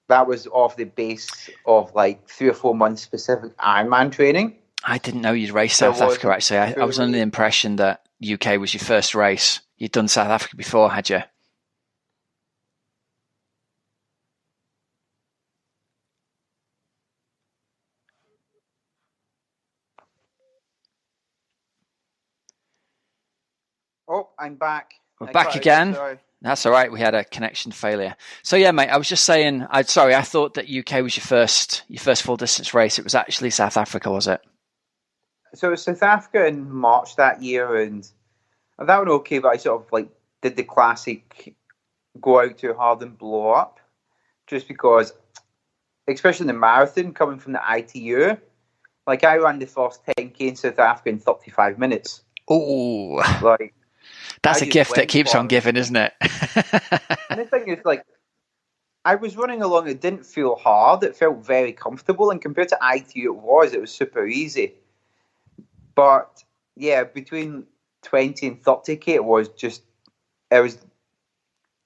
that was off the base of like 3 or 4 months specific Ironman training. I didn't know you'd raced South Africa, actually. I was under the impression that UK was your first race. You'd done South Africa before, had you? Oh, I'm back. We're back again. That's all right. We had a connection failure. So yeah, mate, I was just saying, I thought that UK was your first full distance race. It was actually South Africa, was it? So it was South Africa in March that year, and that went okay, but I sort of like did the classic go out too hard and blow up, just because, especially in the marathon, coming from the ITU, like I ran the first 10K in South Africa in 35 minutes. Oh, like that's a gift that keeps on giving, isn't it? And the thing is, like, I was running along, it didn't feel hard, it felt very comfortable, and compared to ITU it was super easy. But yeah, between 20 and 30K, it was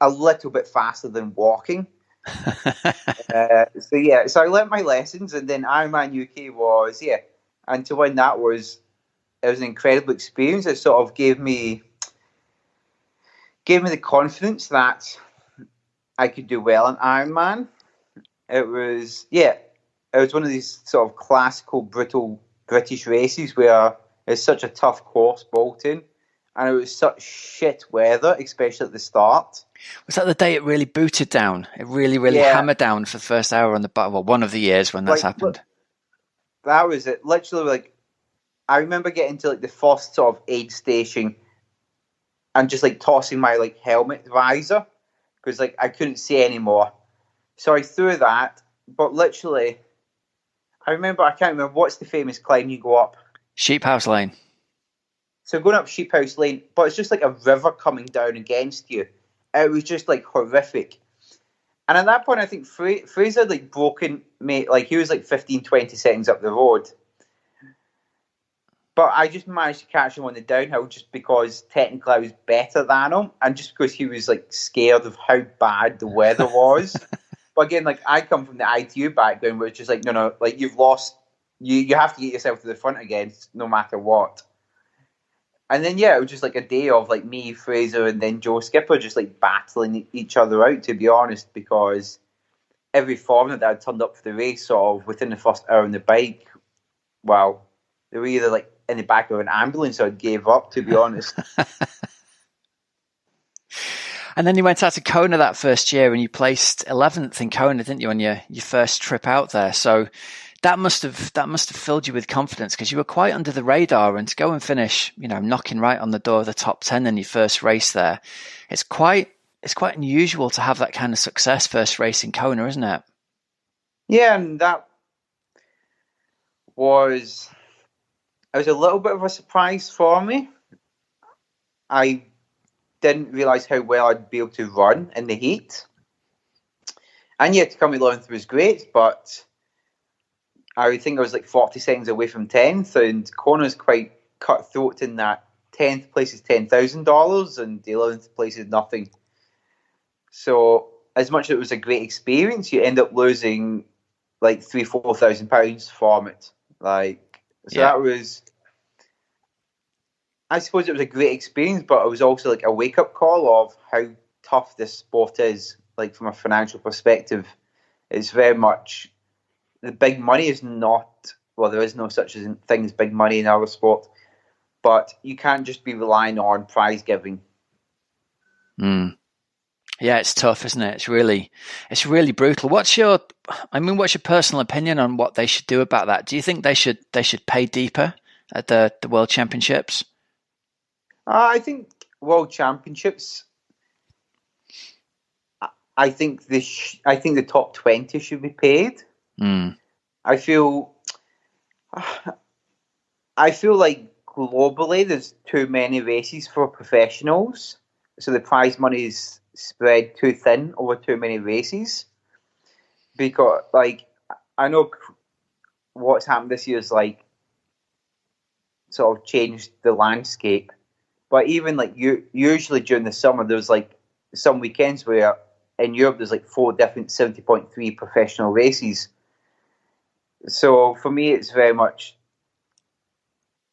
a little bit faster than walking. So I learned my lessons, and then Ironman UK and to win that was an incredible experience. It sort of gave me the confidence that I could do well in Ironman. It was one of these sort of classical, brutal British races where it's such a tough course, Bolton, and it was such shit weather, especially at the start. Was that the day it really booted down? It really hammered down for the first hour on the one of the years when that's happened. That was it. Literally, like, I remember getting to like the first sort of aid station and just like tossing my like helmet visor because like I couldn't see anymore. So I threw that, but literally, I can't remember what's the famous climb you go up? Sheep House Lane. So going up Sheep House Lane, but it's just like a river coming down against you. It was just like horrific. And at that point, I think Fraser like broken me, like he was like 15, 20 seconds up the road. But I just managed to catch him on the downhill just because technically I was better than him, and just because he was like scared of how bad the weather was. But again, like I come from the ITU background, where it's just like, no, like you've lost, you have to get yourself to the front again, no matter what. And then it was just like a day of like me, Fraser, and then Joe Skipper just like battling each other out, to be honest, because every foreigner that had turned up for the race, sort of within the first hour on the bike, well, they were either like in the back of an ambulance or gave up, to be honest. And then you went out to Kona that first year and you placed 11th in Kona, didn't you, on your first trip out there? So that must have filled you with confidence, because you were quite under the radar, and to go and finish, knocking right on the door of the top 10 in your first race there, it's quite unusual to have that kind of success first race in Kona, isn't it? Yeah, and that was a little bit of a surprise for me. I didn't realise how well I'd be able to run in the heat. And to come 11th was great, but I think I was like 40 seconds away from 10th, and Kona's quite cutthroat in that 10th place is $10,000 and the 11th place is nothing. So as much as it was a great experience, you end up losing like £3,000-4,000 from it. That was, I suppose it was a great experience, but it was also like a wake-up call of how tough this sport is. Like from a financial perspective, it's very much, the big money is not, well, there is no such thing as big money in our sport, but you can't just be relying on prize giving. Yeah, it's tough, isn't it? It's really brutal. What's your personal opinion on what they should do about that? Do you think they should pay deeper at the World Championships? I think World Championships, I think the top 20 should be paid. I feel like globally there's too many races for professionals, so the prize money is spread too thin over too many races. Because like I know what's happened this year is like sort of changed the landscape, but even like usually during the summer there's like some weekends where in Europe there's like 4 different 70.3 professional races. So for me it's very much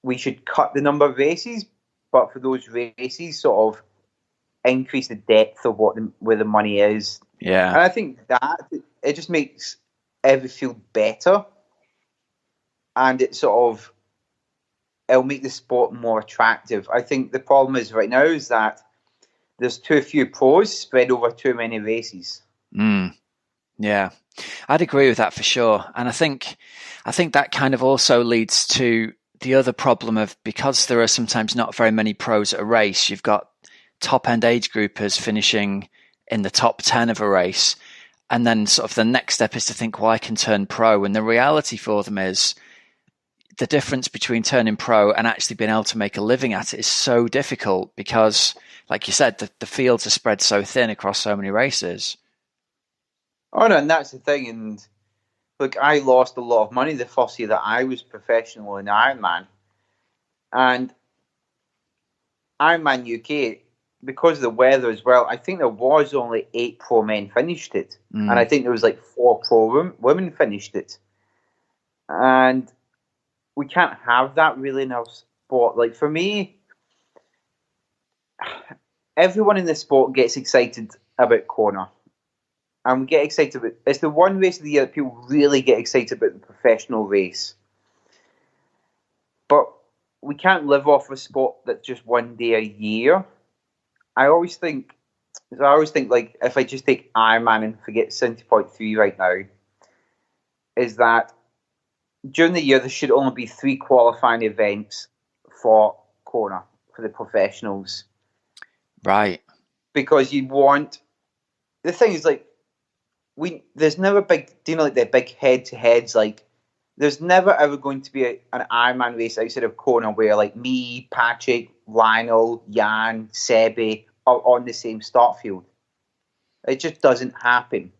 we should cut the number of races, but for those races sort of increase the depth of where the money is. Yeah. And I think that it just makes every field better, and it'll make the sport more attractive. I think the problem is right now is that there's too few pros spread over too many races. Yeah, I'd agree with that for sure. And I think that kind of also leads to the other problem of, because there are sometimes not very many pros at a race, you've got top end age groupers finishing in the top 10 of a race. And then sort of the next step is to think, well, I can turn pro. And the reality for them is the difference between turning pro and actually being able to make a living at it is so difficult because, like you said, the fields are spread so thin across so many races. Oh, no, and that's the thing. And look, I lost a lot of money the first year that I was professional in Ironman. And Ironman UK, because of the weather as well, I think there was only 8 pro men finished it. And I think there was like 4 pro women finished it. And we can't have that really in our sport. Like for me, everyone in the sport gets excited about Kona. And we get excited about it's the one race of the year that people really get excited about, the professional race. But we can't live off a sport that's just one day a year. I always think like if I just take Ironman and forget 70.3 right now, is that during the year there should only be 3 qualifying events for Kona for the professionals. Right. Because you want the thing is like there's never big, like the big head-to-heads. Like, there's never ever going to be an Ironman race outside of Kona where like me, Patrick, Lionel, Jan, Sebi are on the same start field. It just doesn't happen.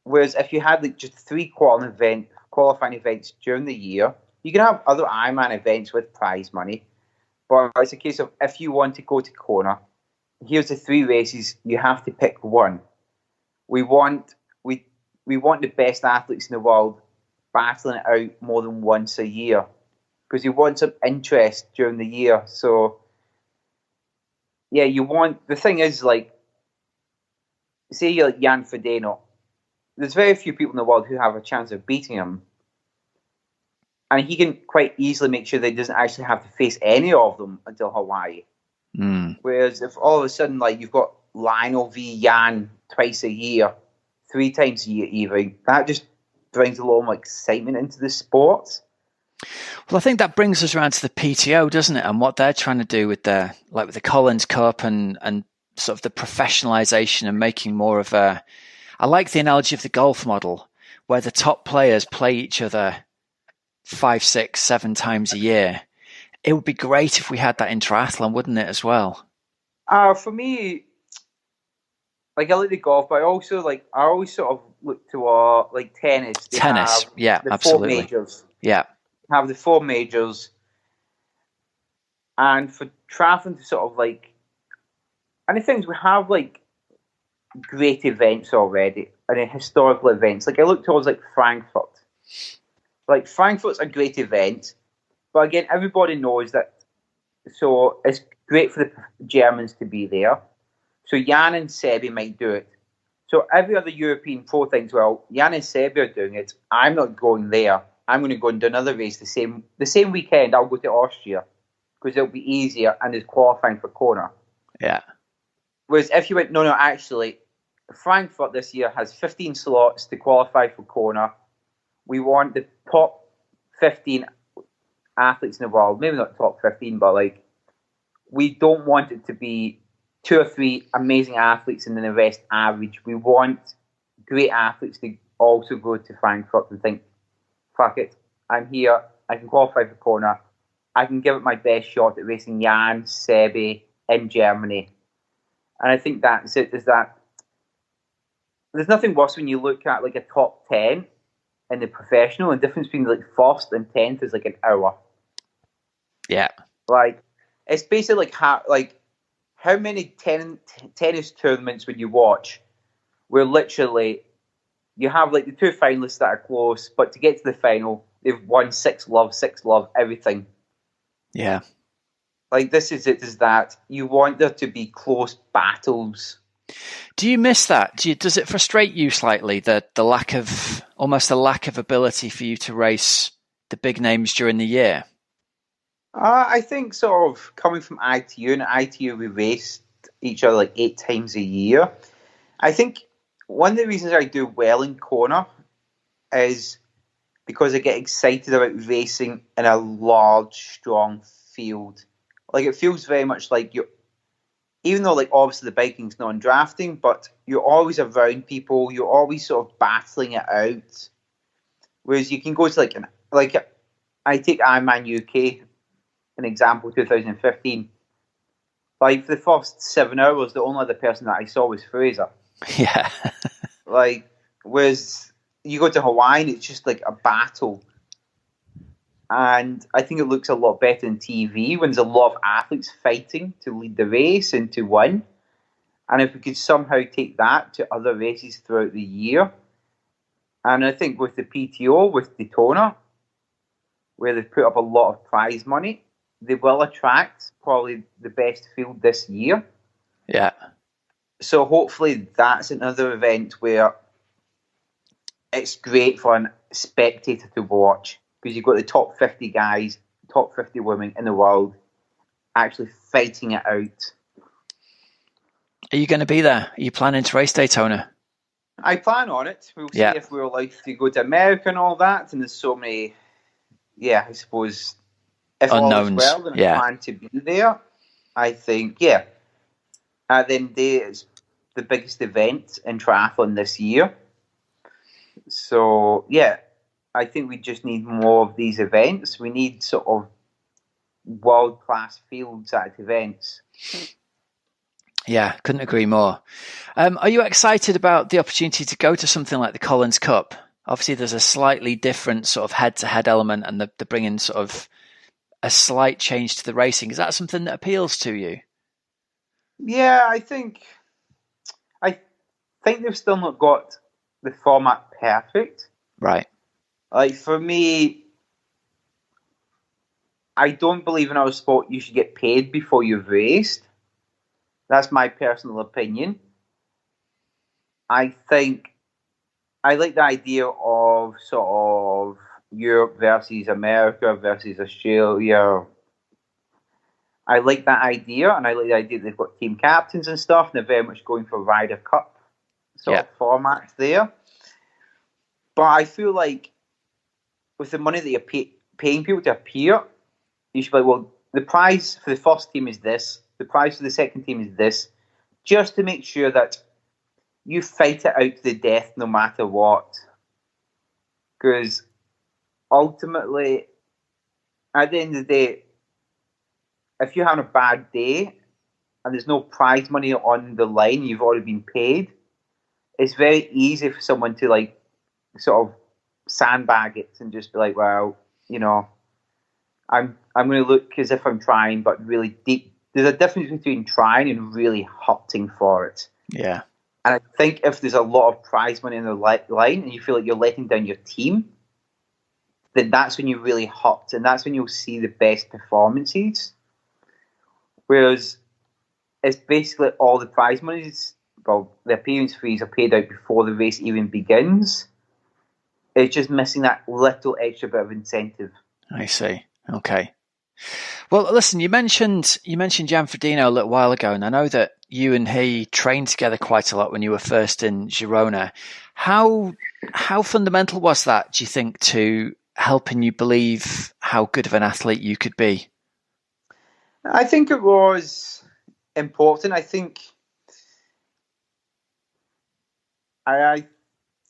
Whereas if you had like just 3 qualifying events during the year, you can have other Ironman events with prize money. But it's a case of if you want to go to Kona, here's the 3 races, you have to pick one. We want the best athletes in the world battling it out more than once a year because you want some interest during the year. So yeah, the thing is like, say you're like Jan Frodeno, there's very few people in the world who have a chance of beating him, and he can quite easily make sure that he doesn't actually have to face any of them until Hawaii. Whereas if all of a sudden like you've got Lionel v Jan twice a year, 3 times a year even, that just brings a lot more excitement into the sport. Well, I think that brings us around to the PTO, doesn't it? And what they're trying to do with the Collins Cup and sort of the professionalization and making more of a, I like the analogy of the golf model where the top players play each other 5, 6, 7 times a year. It would be great if we had that in triathlon, wouldn't it, as well? For me, like I like the golf, but I always sort of look to like tennis. Tennis, yeah, the absolutely. 4 majors. Yeah. Have the 4 majors. And for triathlon to sort of like, and the things we have like great events already, and historical events. Like I look towards like Frankfurt. Like Frankfurt's a great event, but again, everybody knows that. So it's great for the Germans to be there. So Jan and Sebi might do it. So every other European pro thinks, well, Jan and Sebi are doing it. I'm not going there. I'm going to go and do another race the same weekend. I'll go to Austria because it'll be easier and it's qualifying for Kona. Yeah. Whereas if you went, no, actually, Frankfurt this year has 15 slots to qualify for Kona. We want the top 15 athletes in the world. Maybe not top 15, but like, we don't want it to be 2 or 3 amazing athletes and then the rest average. We want great athletes to also go to Frankfurt and think, fuck it, I'm here, I can qualify for Kona, I can give it my best shot at racing Jan, Sebi in Germany. And I think that's it, is that there's nothing worse when you look at like a top 10 in the professional, and the difference between like first and 10th is like an hour. Yeah. Like, it's basically like how many tennis tournaments would you watch where literally you have like the 2 finalists that are close, but to get to the final, they've won 6-love, everything. Yeah. Like, this is it, is that you want there to be close battles. Do you miss that? Does it frustrate you slightly, the lack of ability for you to race the big names during the year? I think sort of coming from ITU, and ITU we raced each other like 8 times a year. I think one of the reasons I do well in Kona is because I get excited about racing in a large, strong field. Like, it feels very much like you're, even though like obviously the biking's non-drafting, but you're always around people, you're always sort of battling it out. Whereas you can go to like I take Ironman UK, an example, 2015. Like, for the first 7 hours, the only other person that I saw was Fraser. Yeah. Like, whereas you go to Hawaii and it's just like a battle. And I think it looks a lot better on TV when there's a lot of athletes fighting to lead the race and to win. And if we could somehow take that to other races throughout the year. And I think with the PTO, with Daytona, where they've put up a lot of prize money, they will attract probably the best field this year. Yeah. So hopefully that's another event where it's great for a spectator to watch, because you've got the top 50 guys, top 50 women in the world actually fighting it out. Are you going to be there? Are you planning to race Daytona? I plan on it. We'll see if we're allowed to go to America and all that. And there's so many, I suppose, if unknowns. All is well, then I plan to be there. I think, at the end of the day, it's the biggest event in triathlon this year. So, I think we just need more of these events. We need sort of world-class fields at events. Yeah, couldn't agree more. Are you excited about the opportunity to go to something like the Collins Cup? Obviously, there's a slightly different sort of head-to-head element, and they're bringing sort of a slight change to the racing. Is that something that appeals to you? Yeah, I think they've still not got the format perfect. Right. Like, for me, I don't believe in our sport you should get paid before you've raced. That's my personal opinion. I think I like the idea of sort of Europe versus America versus Australia. I like that idea, and I like the idea that they've got team captains and stuff, and they're very much going for Ryder Cup sort of formats there. But I feel like with the money that you're paying people to appear, you should be like, well, the prize for the first team is this, the prize for the second team is this, just to make sure that you fight it out to the death no matter what. Because ultimately, at the end of the day, if you're having a bad day and there's no prize money on the line, you've already been paid, it's very easy for someone to like sort of sandbag it and just be like, well, I'm going to look as if I'm trying, but really deep. There's a difference between trying and really hurting for it. Yeah. And I think if there's a lot of prize money in the line and you feel like you're letting down your team, then that's when you really hurt, and that's when you'll see the best performances. Whereas it's basically all the prize money, well, the appearance fees are paid out before the race even begins. It's just missing that little extra bit of incentive. I see. Okay. Well, listen, you mentioned Jan Frodeno a little while ago, and I know that you and he trained together quite a lot when you were first in Girona. How fundamental was that, do you think, to helping you believe how good of an athlete you could be? I think it was important. I think I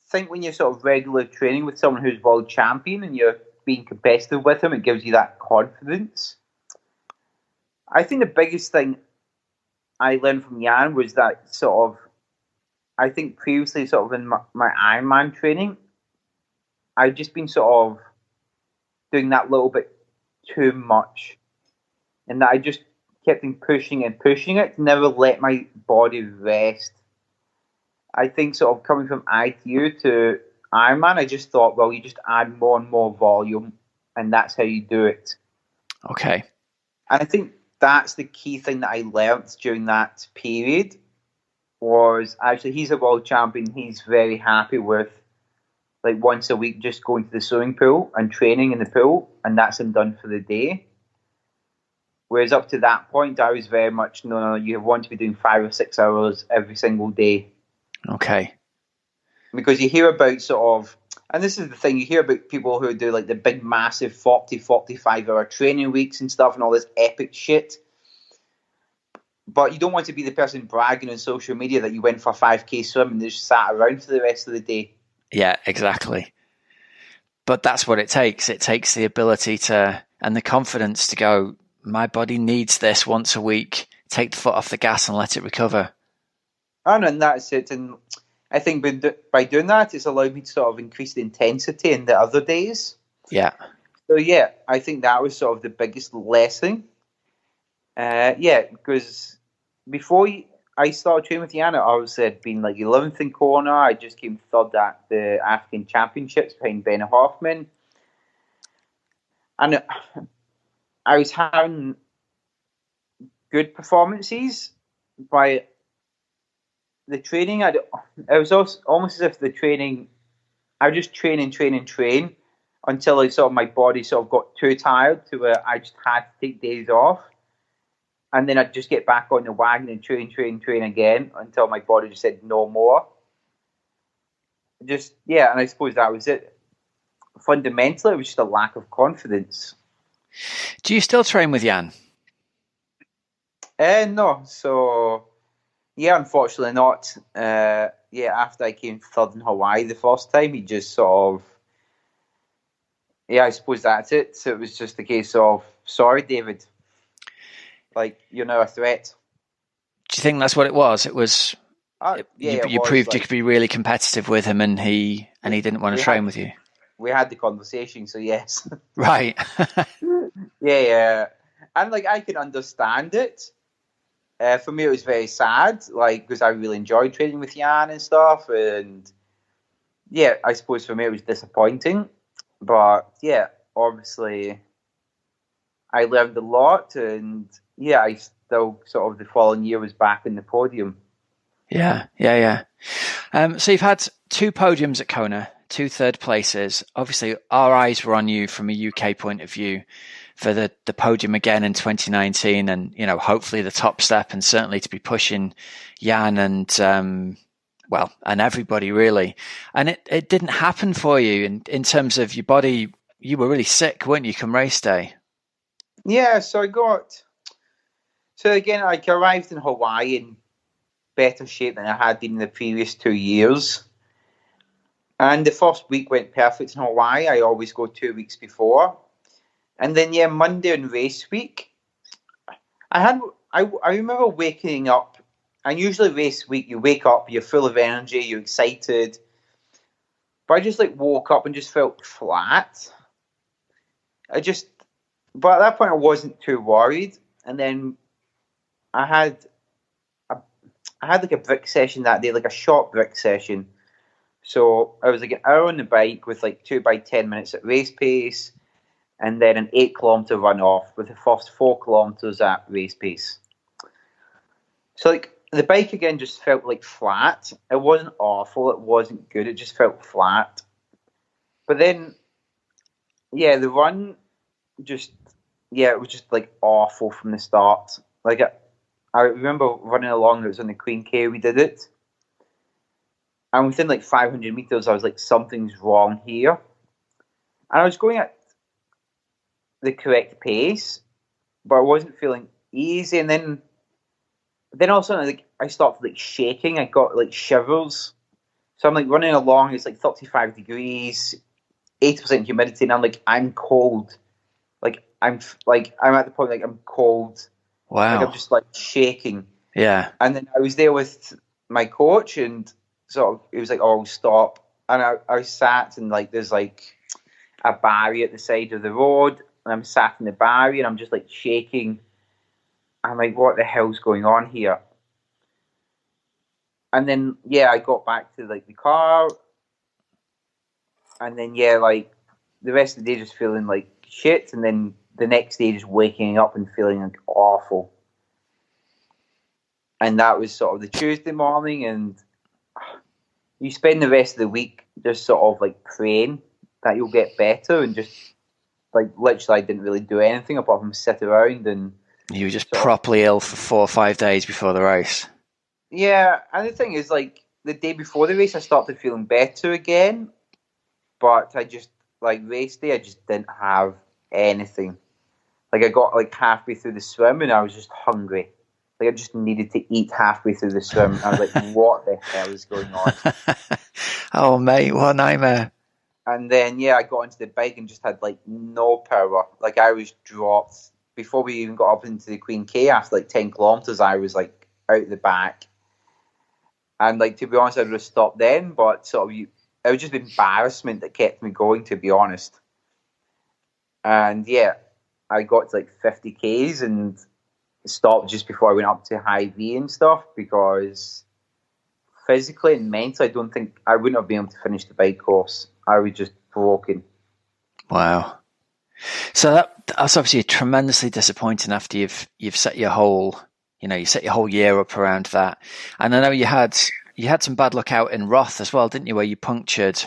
think when you're sort of regular training with someone who's world champion and you're being competitive with them, it gives you that confidence. I think the biggest thing I learned from Jan was that sort of, I think previously sort of in my Ironman training, I'd just been sort of doing that little bit too much, and that I just kept on pushing and pushing it, never let my body rest. I think sort of coming from ITU to Ironman, I just thought, well, you just add more and more volume, and that's how you do it. Okay. And I think that's the key thing that I learned during that period was actually he's a world champion. He's very happy with like once a week just going to the swimming pool and training in the pool, and that's him done for the day. Whereas up to that point, I was very much, no, you want to be doing 5 or 6 hours every single day. Okay. Because you hear about sort of, and this is the thing, you hear about people who do like the big, massive 40, 45-hour training weeks and stuff and all this epic shit. But you don't want to be the person bragging on social media that you went for a 5K swim and just sat around for the rest of the day. Yeah, exactly. But that's what it takes. It takes the ability to, and the confidence to go, my body needs this once a week. Take the foot off the gas and let it recover. And that's it. And I think by doing that, it's allowed me to sort of increase the intensity in the other days. Yeah. So, yeah, I think that was sort of the biggest lesson. Because before I started training with Jan, I was been like 11th in Kona. I just came third at the African Championships behind Ben Hoffman. And I was having good performances, but the training, it was almost as if the training, I would just train until I sort of my body sort of got too tired to where I just had to take days off. And then I'd just get back on the wagon and train again until my body just said no more. And I suppose that was it. Fundamentally, it was just a lack of confidence. Do you still train with Jan? No. So, yeah, unfortunately not. After I came third in Hawaii the first time, he just sort of, I suppose that's it. So it was just a case of, sorry, David. Like, you're now a threat. Do you think that's what it was? It was. You proved you could be really competitive with him, and he didn't want to train with you. We had the conversation, so yes. Right. Yeah. And like I can understand it. For me, it was very sad, like because I really enjoyed training with Jan and stuff, and I suppose for me it was disappointing, but obviously I learned a lot, and I still sort of the following year was back in the podium. Yeah. So you've had 2 podiums at Kona, 2 third places. Obviously, our eyes were on you from a UK point of view for the podium again in 2019, and hopefully the top step, and certainly to be pushing Jan and and everybody really. And it didn't happen for you in terms of your body. You were really sick, weren't you, come race day? Yeah, so I arrived in Hawaii in better shape than I had been in the previous 2 years. And the first week went perfect in Hawaii. I always go 2 weeks before. And then, Monday and race week, I remember waking up, and usually race week, you wake up, you're full of energy, you're excited. But I just woke up and just felt flat. But at that point I wasn't too worried. And then I had like a brick session that day, like a short brick session. So I was like an hour on the bike with like 2 by 10 minutes at race pace, and then an 8-kilometer run off with the first 4 kilometers at race pace. So like the bike again just felt like flat. It wasn't awful. It wasn't good. It just felt flat. But then, the run it was just like awful from the start. Like I remember running along. It was on the Queen K. We did it. And within like 500 meters, I was like, something's wrong here. And I was going at the correct pace, but I wasn't feeling easy. And then then all of a sudden, like, I started like shaking. I got like shivers. So I'm like running along. It's like 35 degrees, 80% humidity, and I'm like, I'm cold. Like I'm at the point like I'm cold. Wow. Like I'm just like shaking. Yeah. And then I was there with my coach, and sort of it was like, oh, stop. And I sat, and like there's like a barrier at the side of the road, and I'm sat in the barrier, and I'm just like shaking. I'm like, what the hell's going on here? And then I got back to like the car, and then like the rest of the day just feeling like shit, and then the next day just waking up and feeling like awful. And that was sort of the Tuesday morning, and you spend the rest of the week just sort of like praying that you'll get better, and just like literally I didn't really do anything apart from sit around. And you were just properly ill for 4 or 5 days before the race. Yeah, and the thing is, like, the day before the race I started feeling better again, but I just, like, race day I just didn't have anything. Like, I got like halfway through the swim and I was just hungry. Like, I just needed to eat halfway through the swim. I was like, what the hell is going on? Oh, mate, what a nightmare. And then, I got onto the bike and just had, like, no power. Like, I was dropped. Before we even got up into the Queen K, after, like, 10 kilometres, I was, like, out the back. And, like, to be honest, I would have stopped then, but sort of it was just embarrassment that kept me going, to be honest. And, I got to, like, 50 Ks and stopped just before I went up to high V and stuff, because physically and mentally, I don't think I wouldn't have been able to finish the bike course. I was just broken. Wow. So that's obviously tremendously disappointing after you've set your whole, you set your whole year up around that. And I know you had some bad luck out in Roth as well, didn't you, where you punctured?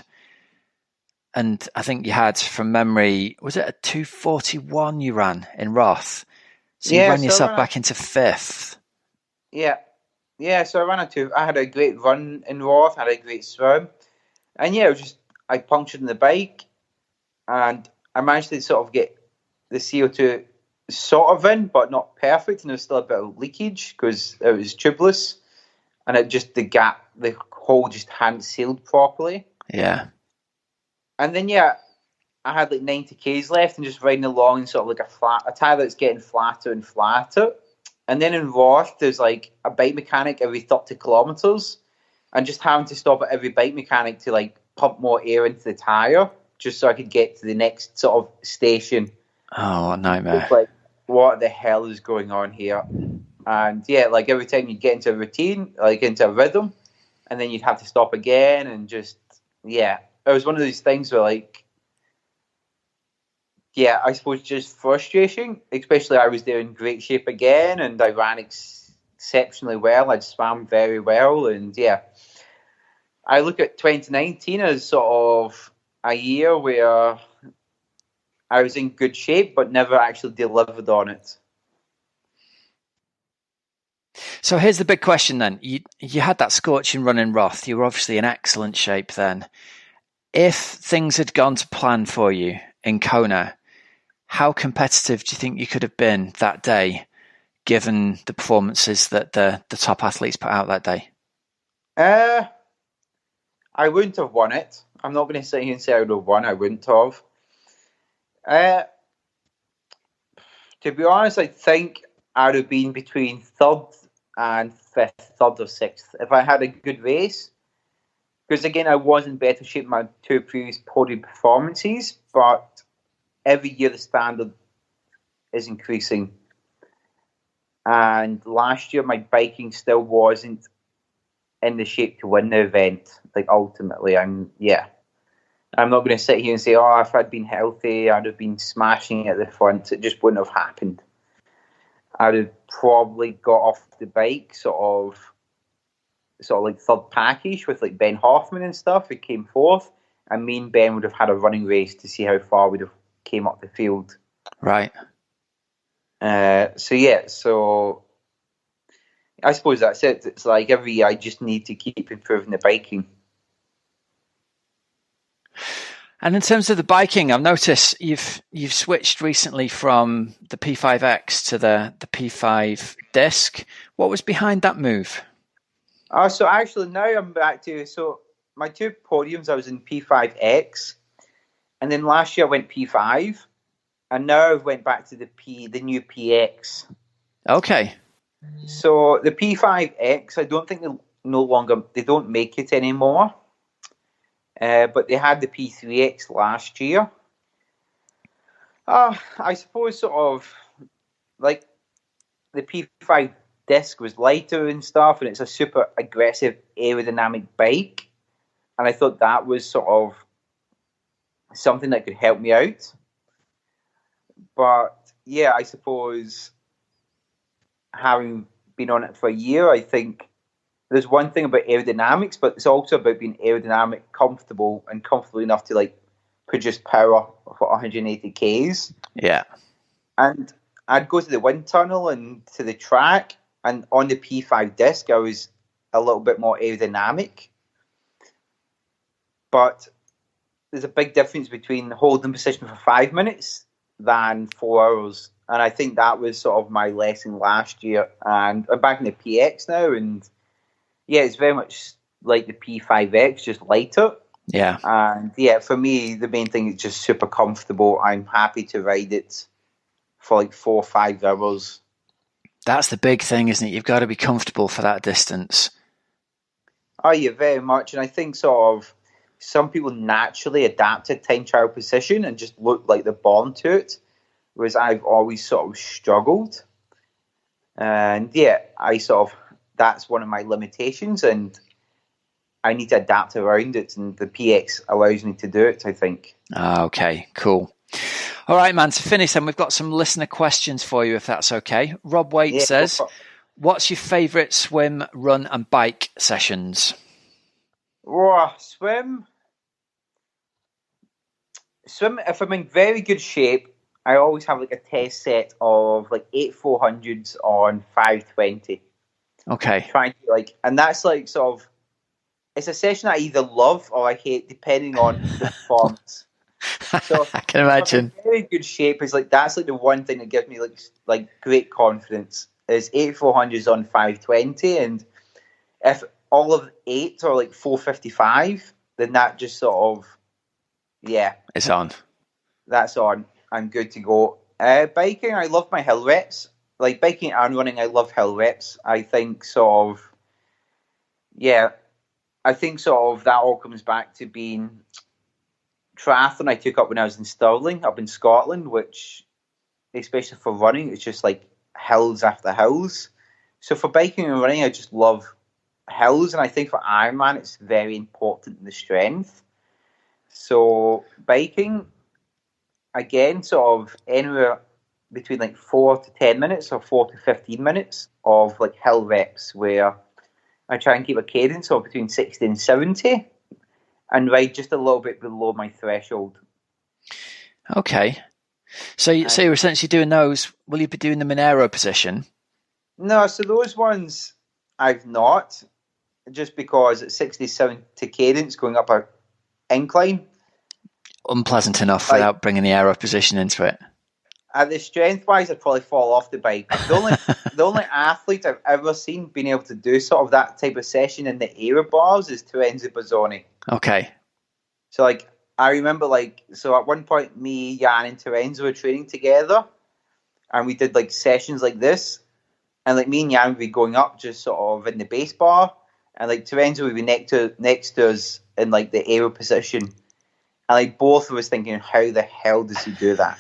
And I think you had, from memory, was it a 2:41 you ran in Roth? So you ran yourself back into 5th. Yeah. Yeah, so I had a great run in Roth, had a great swim. And it was just, I punctured in the bike, and I managed to sort of get the CO2 sort of in, but not perfect, and there was still a bit of leakage because it was tubeless, and the hole just hadn't sealed properly. Yeah. And then I had like 90 Ks left, and just riding along in sort of like a tire that's getting flatter and flatter. And then in Roth, there's like a bike mechanic every 30 kilometers, and just having to stop at every bike mechanic to like pump more air into the tire, just so I could get to the next sort of station. Oh, what a nightmare. It's like, what the hell is going on here? And like every time you'd get into a routine, like into a rhythm, and then you'd have to stop again, and just, it was one of these things where like, I suppose just frustration, especially I was there in great shape again, and I ran exceptionally well. I'd swam very well, and I look at 2019 as sort of a year where I was in good shape, but never actually delivered on it. So here's the big question then. You had that scorching run in Roth. You were obviously in excellent shape then. If things had gone to plan for you in Kona, how competitive do you think you could have been that day, given the performances that the top athletes put out that day? I wouldn't have won it. I'm not going to sit here and say I would have won. I wouldn't have. To be honest, I think I would have been between 3rd and 5th, 3rd or 6th, if I had a good race. Because again, I was in better shape in my 2 previous podium performances, but every year the standard is increasing. And last year, my biking still wasn't in the shape to win the event. Like, ultimately, I'm not going to sit here and say, oh, if I'd been healthy, I'd have been smashing at the front. It just wouldn't have happened. I'd have probably got off the bike sort of like 3rd package with like Ben Hoffman and stuff, who came 4th, and me and Ben would have had a running race to see how far we'd have came up the field. Right. So I suppose that's it. It's like every year I just need to keep improving the biking. And in terms of the biking, I've noticed you've switched recently from the P5X to the P5 disc. What was behind that move? So actually now I'm back to, so my two podiums, I was in P5X, and then last year I went P5, and now I've went back to the new PX. Okay. So the P5X, I don't think they don't make it anymore. But they had the P3X last year. I suppose sort of like the P5 disc was lighter and stuff, and it's a super aggressive aerodynamic bike. And I thought that was sort of something that could help me out. But yeah, I suppose having been on it for a year, I think there's one thing about aerodynamics, but it's also about being aerodynamic, comfortable, and comfortable enough to like produce power for 180 Ks. Yeah. And I'd go to the wind tunnel and to the track, and on the P5 disc, I was a little bit more aerodynamic. But there's a big difference between holding position for 5 minutes than 4 hours. And I think that was sort of my lesson last year. And I'm back in the PX now, and yeah, it's very much like the P5X, just lighter. Yeah. And yeah, for me, the main thing is just super comfortable. I'm happy to ride it for like 4 or 5 hours. That's the big thing, isn't it? You've got to be comfortable for that distance. Oh, yeah, very much. And I think sort of some people naturally adapt to time trial position and just look like they're born to it, whereas I've always sort of struggled. And yeah, that's one of my limitations, and I need to adapt around it, and the PX allows me to do it, I think. Okay, cool. All right, man, to finish then, we've got some listener questions for you, if that's okay. Rob Waite says, what's your favourite swim, run and bike sessions? Oh, swim, if I'm in very good shape, I always have like a test set of like 8 400s on 520. Okay. Trying to and that's like sort of, it's a session I either love or I hate depending on the performance. So I can imagine. Very good shape is like, that's like the one thing that gives me like great confidence is 8 400s on 520, and if all of 8 are like 455, then that just sort of, yeah, it's on. That's on. I'm good to go. Biking, I love my hill reps. Like biking and running, I love hill reps. I think sort of, yeah, I think sort of that all comes back to being triathlon I took up when I was in Stirling, up in Scotland, which, especially for running, it's just like hills after hills. So for biking and running, I just love hills, and I think for Ironman, it's very important in the strength. So biking, again, sort of anywhere between like 4 to 10 minutes or 4 to 15 minutes of like hill reps, where I try and keep a cadence of between 60 and 70 and ride just a little bit below my threshold. Okay. So you're essentially doing those. Will you be doing them in aero position? No, so those ones I've not, just because at 60, 70 cadence going up a incline. Unpleasant enough without bringing the aero position into it. At the strength-wise, I'd probably fall off the bike. The only athlete I've ever seen being able to do sort of that type of session in the aero bars is Terenzo Bozzoni. Okay. So, I remember, so at one point, me, Jan, and Terenzo were training together, and we did, sessions like this, and, me and Jan would be going up just sort of in the base bar, and, Terenzo would be next to us in, the aero position, and, both of us thinking, how the hell does he do that?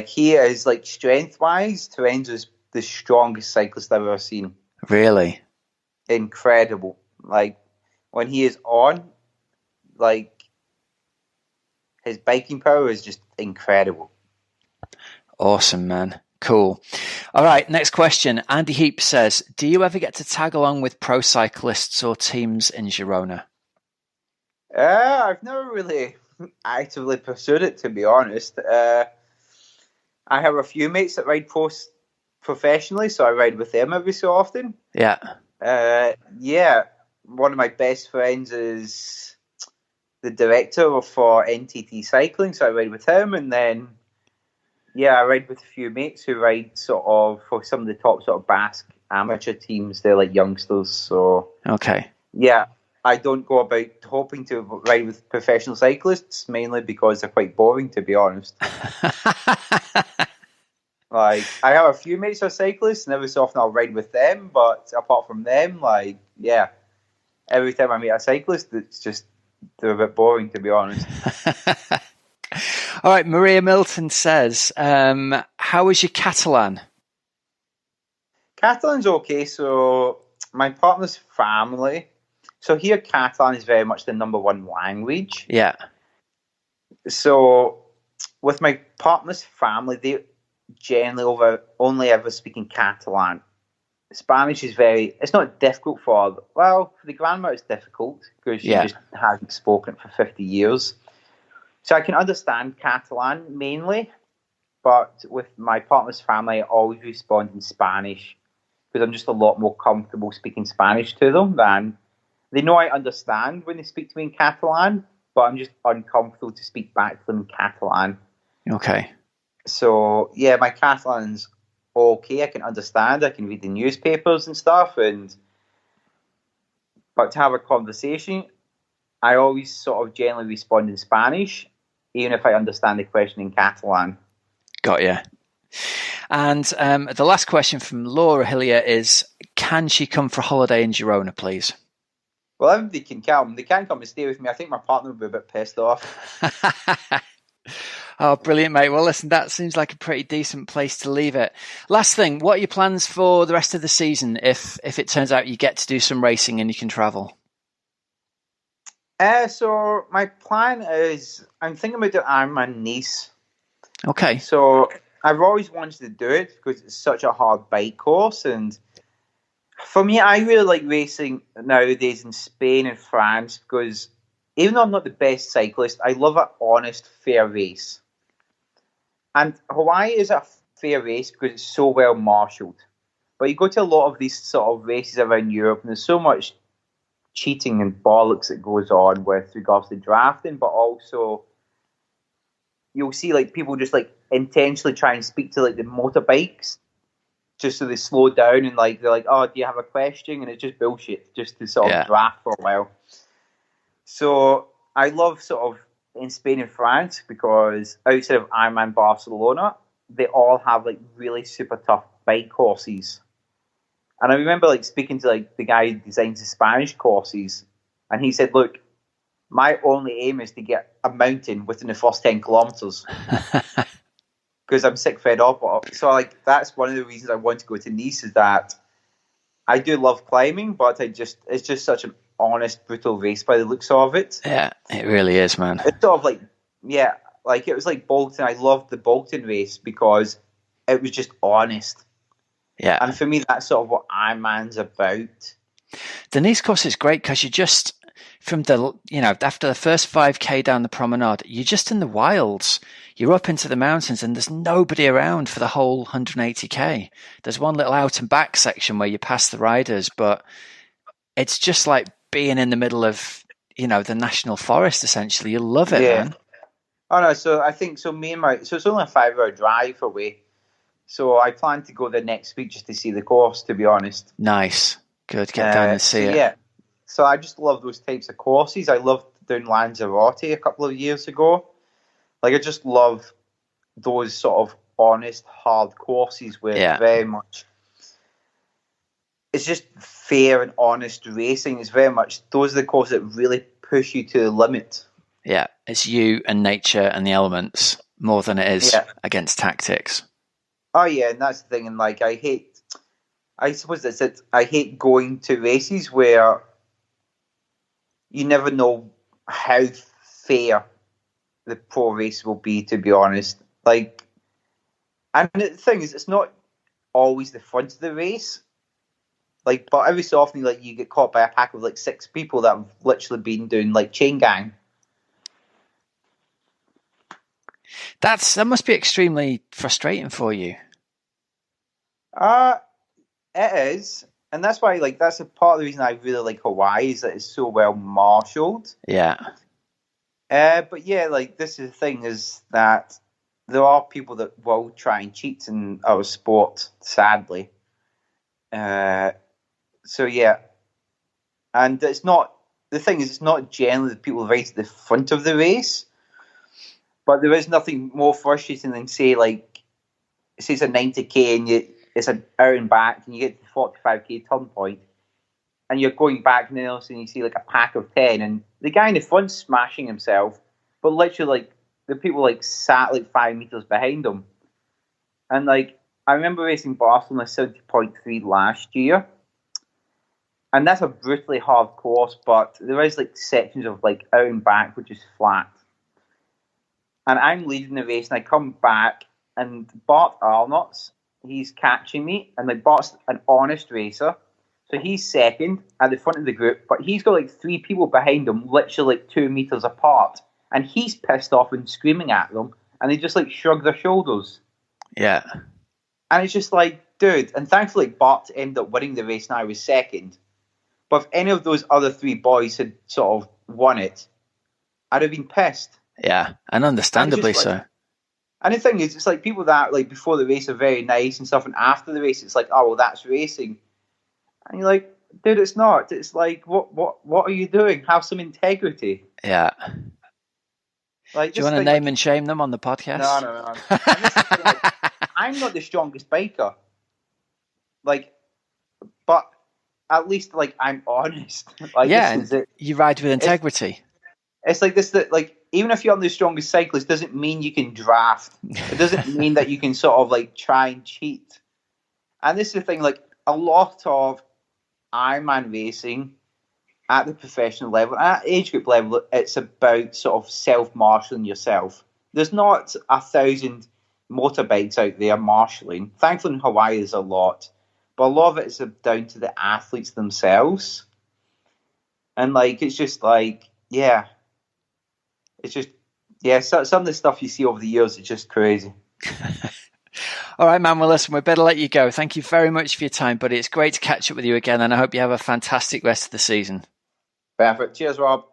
He is, strength-wise, Terenzo's the strongest cyclist I've ever seen. Really? Incredible. When he is on, his biking power is just incredible. Awesome, man. Cool. All right, next question. Andy Heap says, do you ever get to tag along with pro cyclists or teams in Girona? I've never really actively pursued it, to be honest. I have a few mates that ride professionally, so I ride with them every so often. Yeah. Yeah. One of my best friends is the director for NTT Cycling, so I ride with him, and then I ride with a few mates who ride sort of for some of the top sort of Basque amateur teams. They're like youngsters, so Okay. Yeah, I don't go about hoping to ride with professional cyclists, mainly because they're quite boring, to be honest. Like, I have a few mates who are cyclists, and every so often I'll ride with them, but apart from them, like, every time I meet a cyclist, they're a bit boring, to be honest. All right, Maria Milton says, how was your Catalan? Catalan's okay, so my partner's family, so here Catalan is very much the number one language. Yeah. So with my partner's family, they generally only ever speak in Catalan. Spanish is it's not difficult for the grandma it's difficult because she just hasn't spoken it for 50 years. So I can understand Catalan mainly, but with my partner's family, I always respond in Spanish because I'm just a lot more comfortable speaking Spanish to them than they know I understand when they speak to me in Catalan, but I'm just uncomfortable to speak back to them in Catalan. Okay. So, my Catalan's okay. I can understand. I can read the newspapers and stuff. But to have a conversation, I always sort of generally respond in Spanish, even if I understand the question in Catalan. Got you. And the last question from Laura Hillier is, can she come for a holiday in Girona, please? Well, everybody can come. They can come and stay with me. I think my partner would be a bit pissed off. Oh, brilliant, mate. Well, listen, that seems like a pretty decent place to leave it. Last thing, what are your plans for the rest of the season if it turns out you get to do some racing and you can travel? So my plan is, I'm thinking about the Ironman Nice. Okay. So I've always wanted to do it because it's such a hard bike course. And for me, I really like racing nowadays in Spain and France because even though I'm not the best cyclist, I love an honest, fair race. And Hawaii is a fair race because it's so well marshalled. But you go to a lot of these sort of races around Europe, and there's so much cheating and bollocks that goes on with regards to drafting, but also you'll see like people just like intentionally try and speak to like the motorbikes just so they slow down and like they're like, oh, do you have a question? And it's just bullshit just to sort of draft for a while. So I love sort of in Spain and France because outside of Ironman Barcelona, they all have like really super tough bike courses. And I remember like speaking to like the guy who designs the Spanish courses, and he said, look, my only aim is to get a mountain within the first 10 kilometers because I'm sick fed up. So like that's one of the reasons I want to go to Nice is that I do love climbing, but it's just such an honest, brutal race by the looks of it. Yeah, it really is, man. It's sort of like, like it was like Bolton. I loved the Bolton race because it was just honest. Yeah. And for me, that's sort of what Ironman's about. The Nice course is great because you just, from the, after the first 5K down the promenade, you're just in the wilds. You're up into the mountains and there's nobody around for the whole 180K. There's one little out and back section where you pass the riders, but it's just like being in the middle of, the national forest, essentially. You love it, man. Oh, no, so I think, so it's only a 5-hour drive away. So I plan to go there next week just to see the course, to be honest. Nice. Good. Get down and see it. Yeah. So I just love those types of courses. I loved doing Lanzarote a couple of years ago. Like, I just love those sort of honest, hard courses where very much it's just fair and honest racing. It's very much, those are the courses that really push you to the limit. Yeah. It's you and nature and the elements more than it is against tactics. Oh, yeah. And that's the thing. And like, I suppose that's it. I hate going to races where you never know how fair the pro race will be, to be honest. Like, and the thing is, it's not always the front of the race. Like, but every so often, like, you get caught by a pack of like 6 people that have literally been doing like chain gang. That must be extremely frustrating for you. It is, and that's why, like, that's a part of the reason I really like Hawaii is that it's so well marshaled. Yeah. But yeah, like this is the thing is that there are people that will try and cheat in our sport, sadly. So yeah, and it's not the thing is it's not generally the people right at the front of the race, but there is nothing more frustrating than say it's a 90k and it's an hour and back and you get to the 45k turn point and you're going back and then all of a sudden you see like a pack of 10 and the guy in the front's smashing himself, but literally like the people like sat like 5 meters behind him. And like I remember racing Barcelona 70.3 last year, and that's a brutally hard course, but there is like sections of like out and back which is flat. And I'm leading the race and I come back and Bart Arnott's, he's catching me, and like Bart's an honest racer. So he's second at the front of the group, but he's got like 3 people behind him, literally like 2 meters apart. And he's pissed off and screaming at them, and they just like shrug their shoulders. Yeah. And it's just like, dude, and thankfully Bart ended up winning the race and I was second. But if any of those other 3 boys had sort of won it, I'd have been pissed. Yeah, and understandably so. And the thing is, it's like people that like before the race are very nice and stuff, and after the race, it's like, oh well, that's racing. And you're like, dude, it's not. It's like, what are you doing? Have some integrity. Yeah. Like, do you want to name and shame them on the podcast? No. Like, I'm not the strongest biker. Like, but at least like I'm honest. Like, yeah, this is it. You ride with integrity. It's like this that like even if you're not the strongest cyclist, doesn't mean you can draft. It doesn't mean that you can sort of like try and cheat. And this is the thing, like a lot of Ironman racing at the professional level, at age group level, it's about sort of self-marshalling yourself. There's not 1,000 motorbikes out there marshalling. Thankfully in Hawaii there's a lot. But a lot of it is down to the athletes themselves. And like it's just like, yeah. It's just, yeah, so, some of the stuff you see over the years is just crazy. All right, man. Well, listen, we better let you go. Thank you very much for your time, buddy. It's great to catch up with you again, and I hope you have a fantastic rest of the season. Perfect. Cheers, Rob.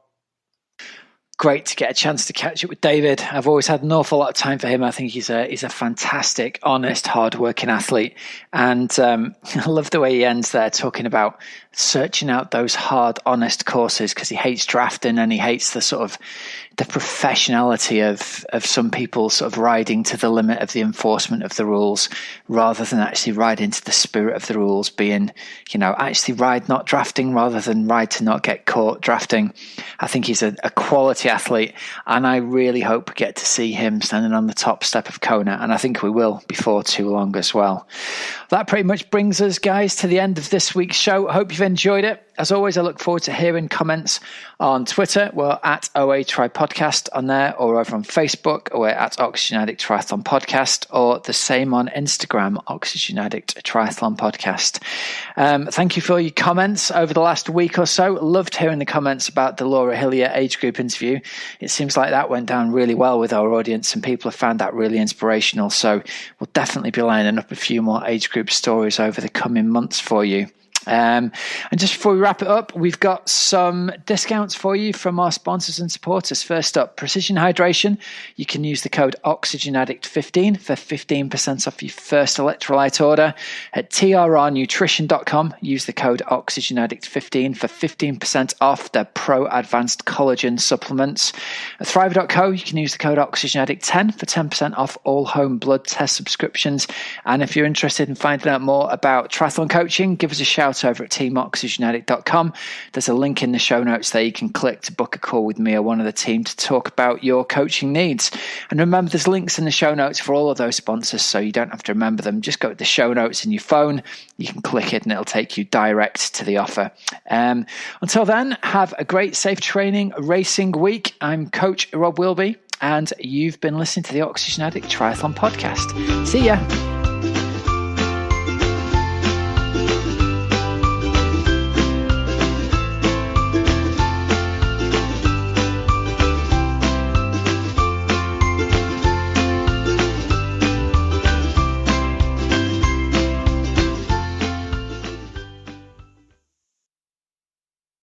Great to get a chance to catch up with David. I've always had an awful lot of time for him. I think he's a fantastic, honest, hard-working athlete. And I love the way he ends there talking about searching out those hard, honest courses because he hates drafting and he hates the sort of the professionality of some people sort of riding to the limit of the enforcement of the rules rather than actually ride into the spirit of the rules, being, actually ride not drafting rather than ride to not get caught drafting. I think he's a quality athlete, and I really hope we get to see him standing on the top step of Kona, and I think we will before too long as well. That pretty much brings us, guys, to the end of this week's show. I hope you've enjoyed it. As always, I look forward to hearing comments on Twitter. We're at OA Tri Podcast on there, or over on Facebook. We're at OxygenAddict Triathlon Podcast, or the same on Instagram, OxygenAddict Triathlon Podcast. Thank you for all your comments over the last week or so. Loved hearing the comments about the Laura Hillier age group interview. It seems like that went down really well with our audience, and people have found that really inspirational. So we'll definitely be lining up a few more age group stories over the coming months for you. And just before we wrap it up, we've got some discounts for you from our sponsors and supporters. First up, Precision Hydration. You can use the code OxygenAddict15 for 15% off your first electrolyte order. At trrnutrition.com, use the code OxygenAddict15 for 15% off their Pro Advanced Collagen supplements. At Thrive.co, you can use the code OxygenAddict10 for 10% off all home blood test subscriptions. And if you're interested in finding out more about triathlon coaching, give us a shout over at teamoxygenaddict.com. There's a link in the show notes there you can click to book a call with me or one of the team to talk about your coaching needs. And remember, there's links in the show notes for all of those sponsors, so you don't have to remember them. Just go to the show notes in your phone, you can click it and it'll take you direct to the offer. Until then, have a great safe training racing week. I'm Coach Rob Wilby, and you've been listening to the Oxygen Addict Triathlon Podcast. See ya.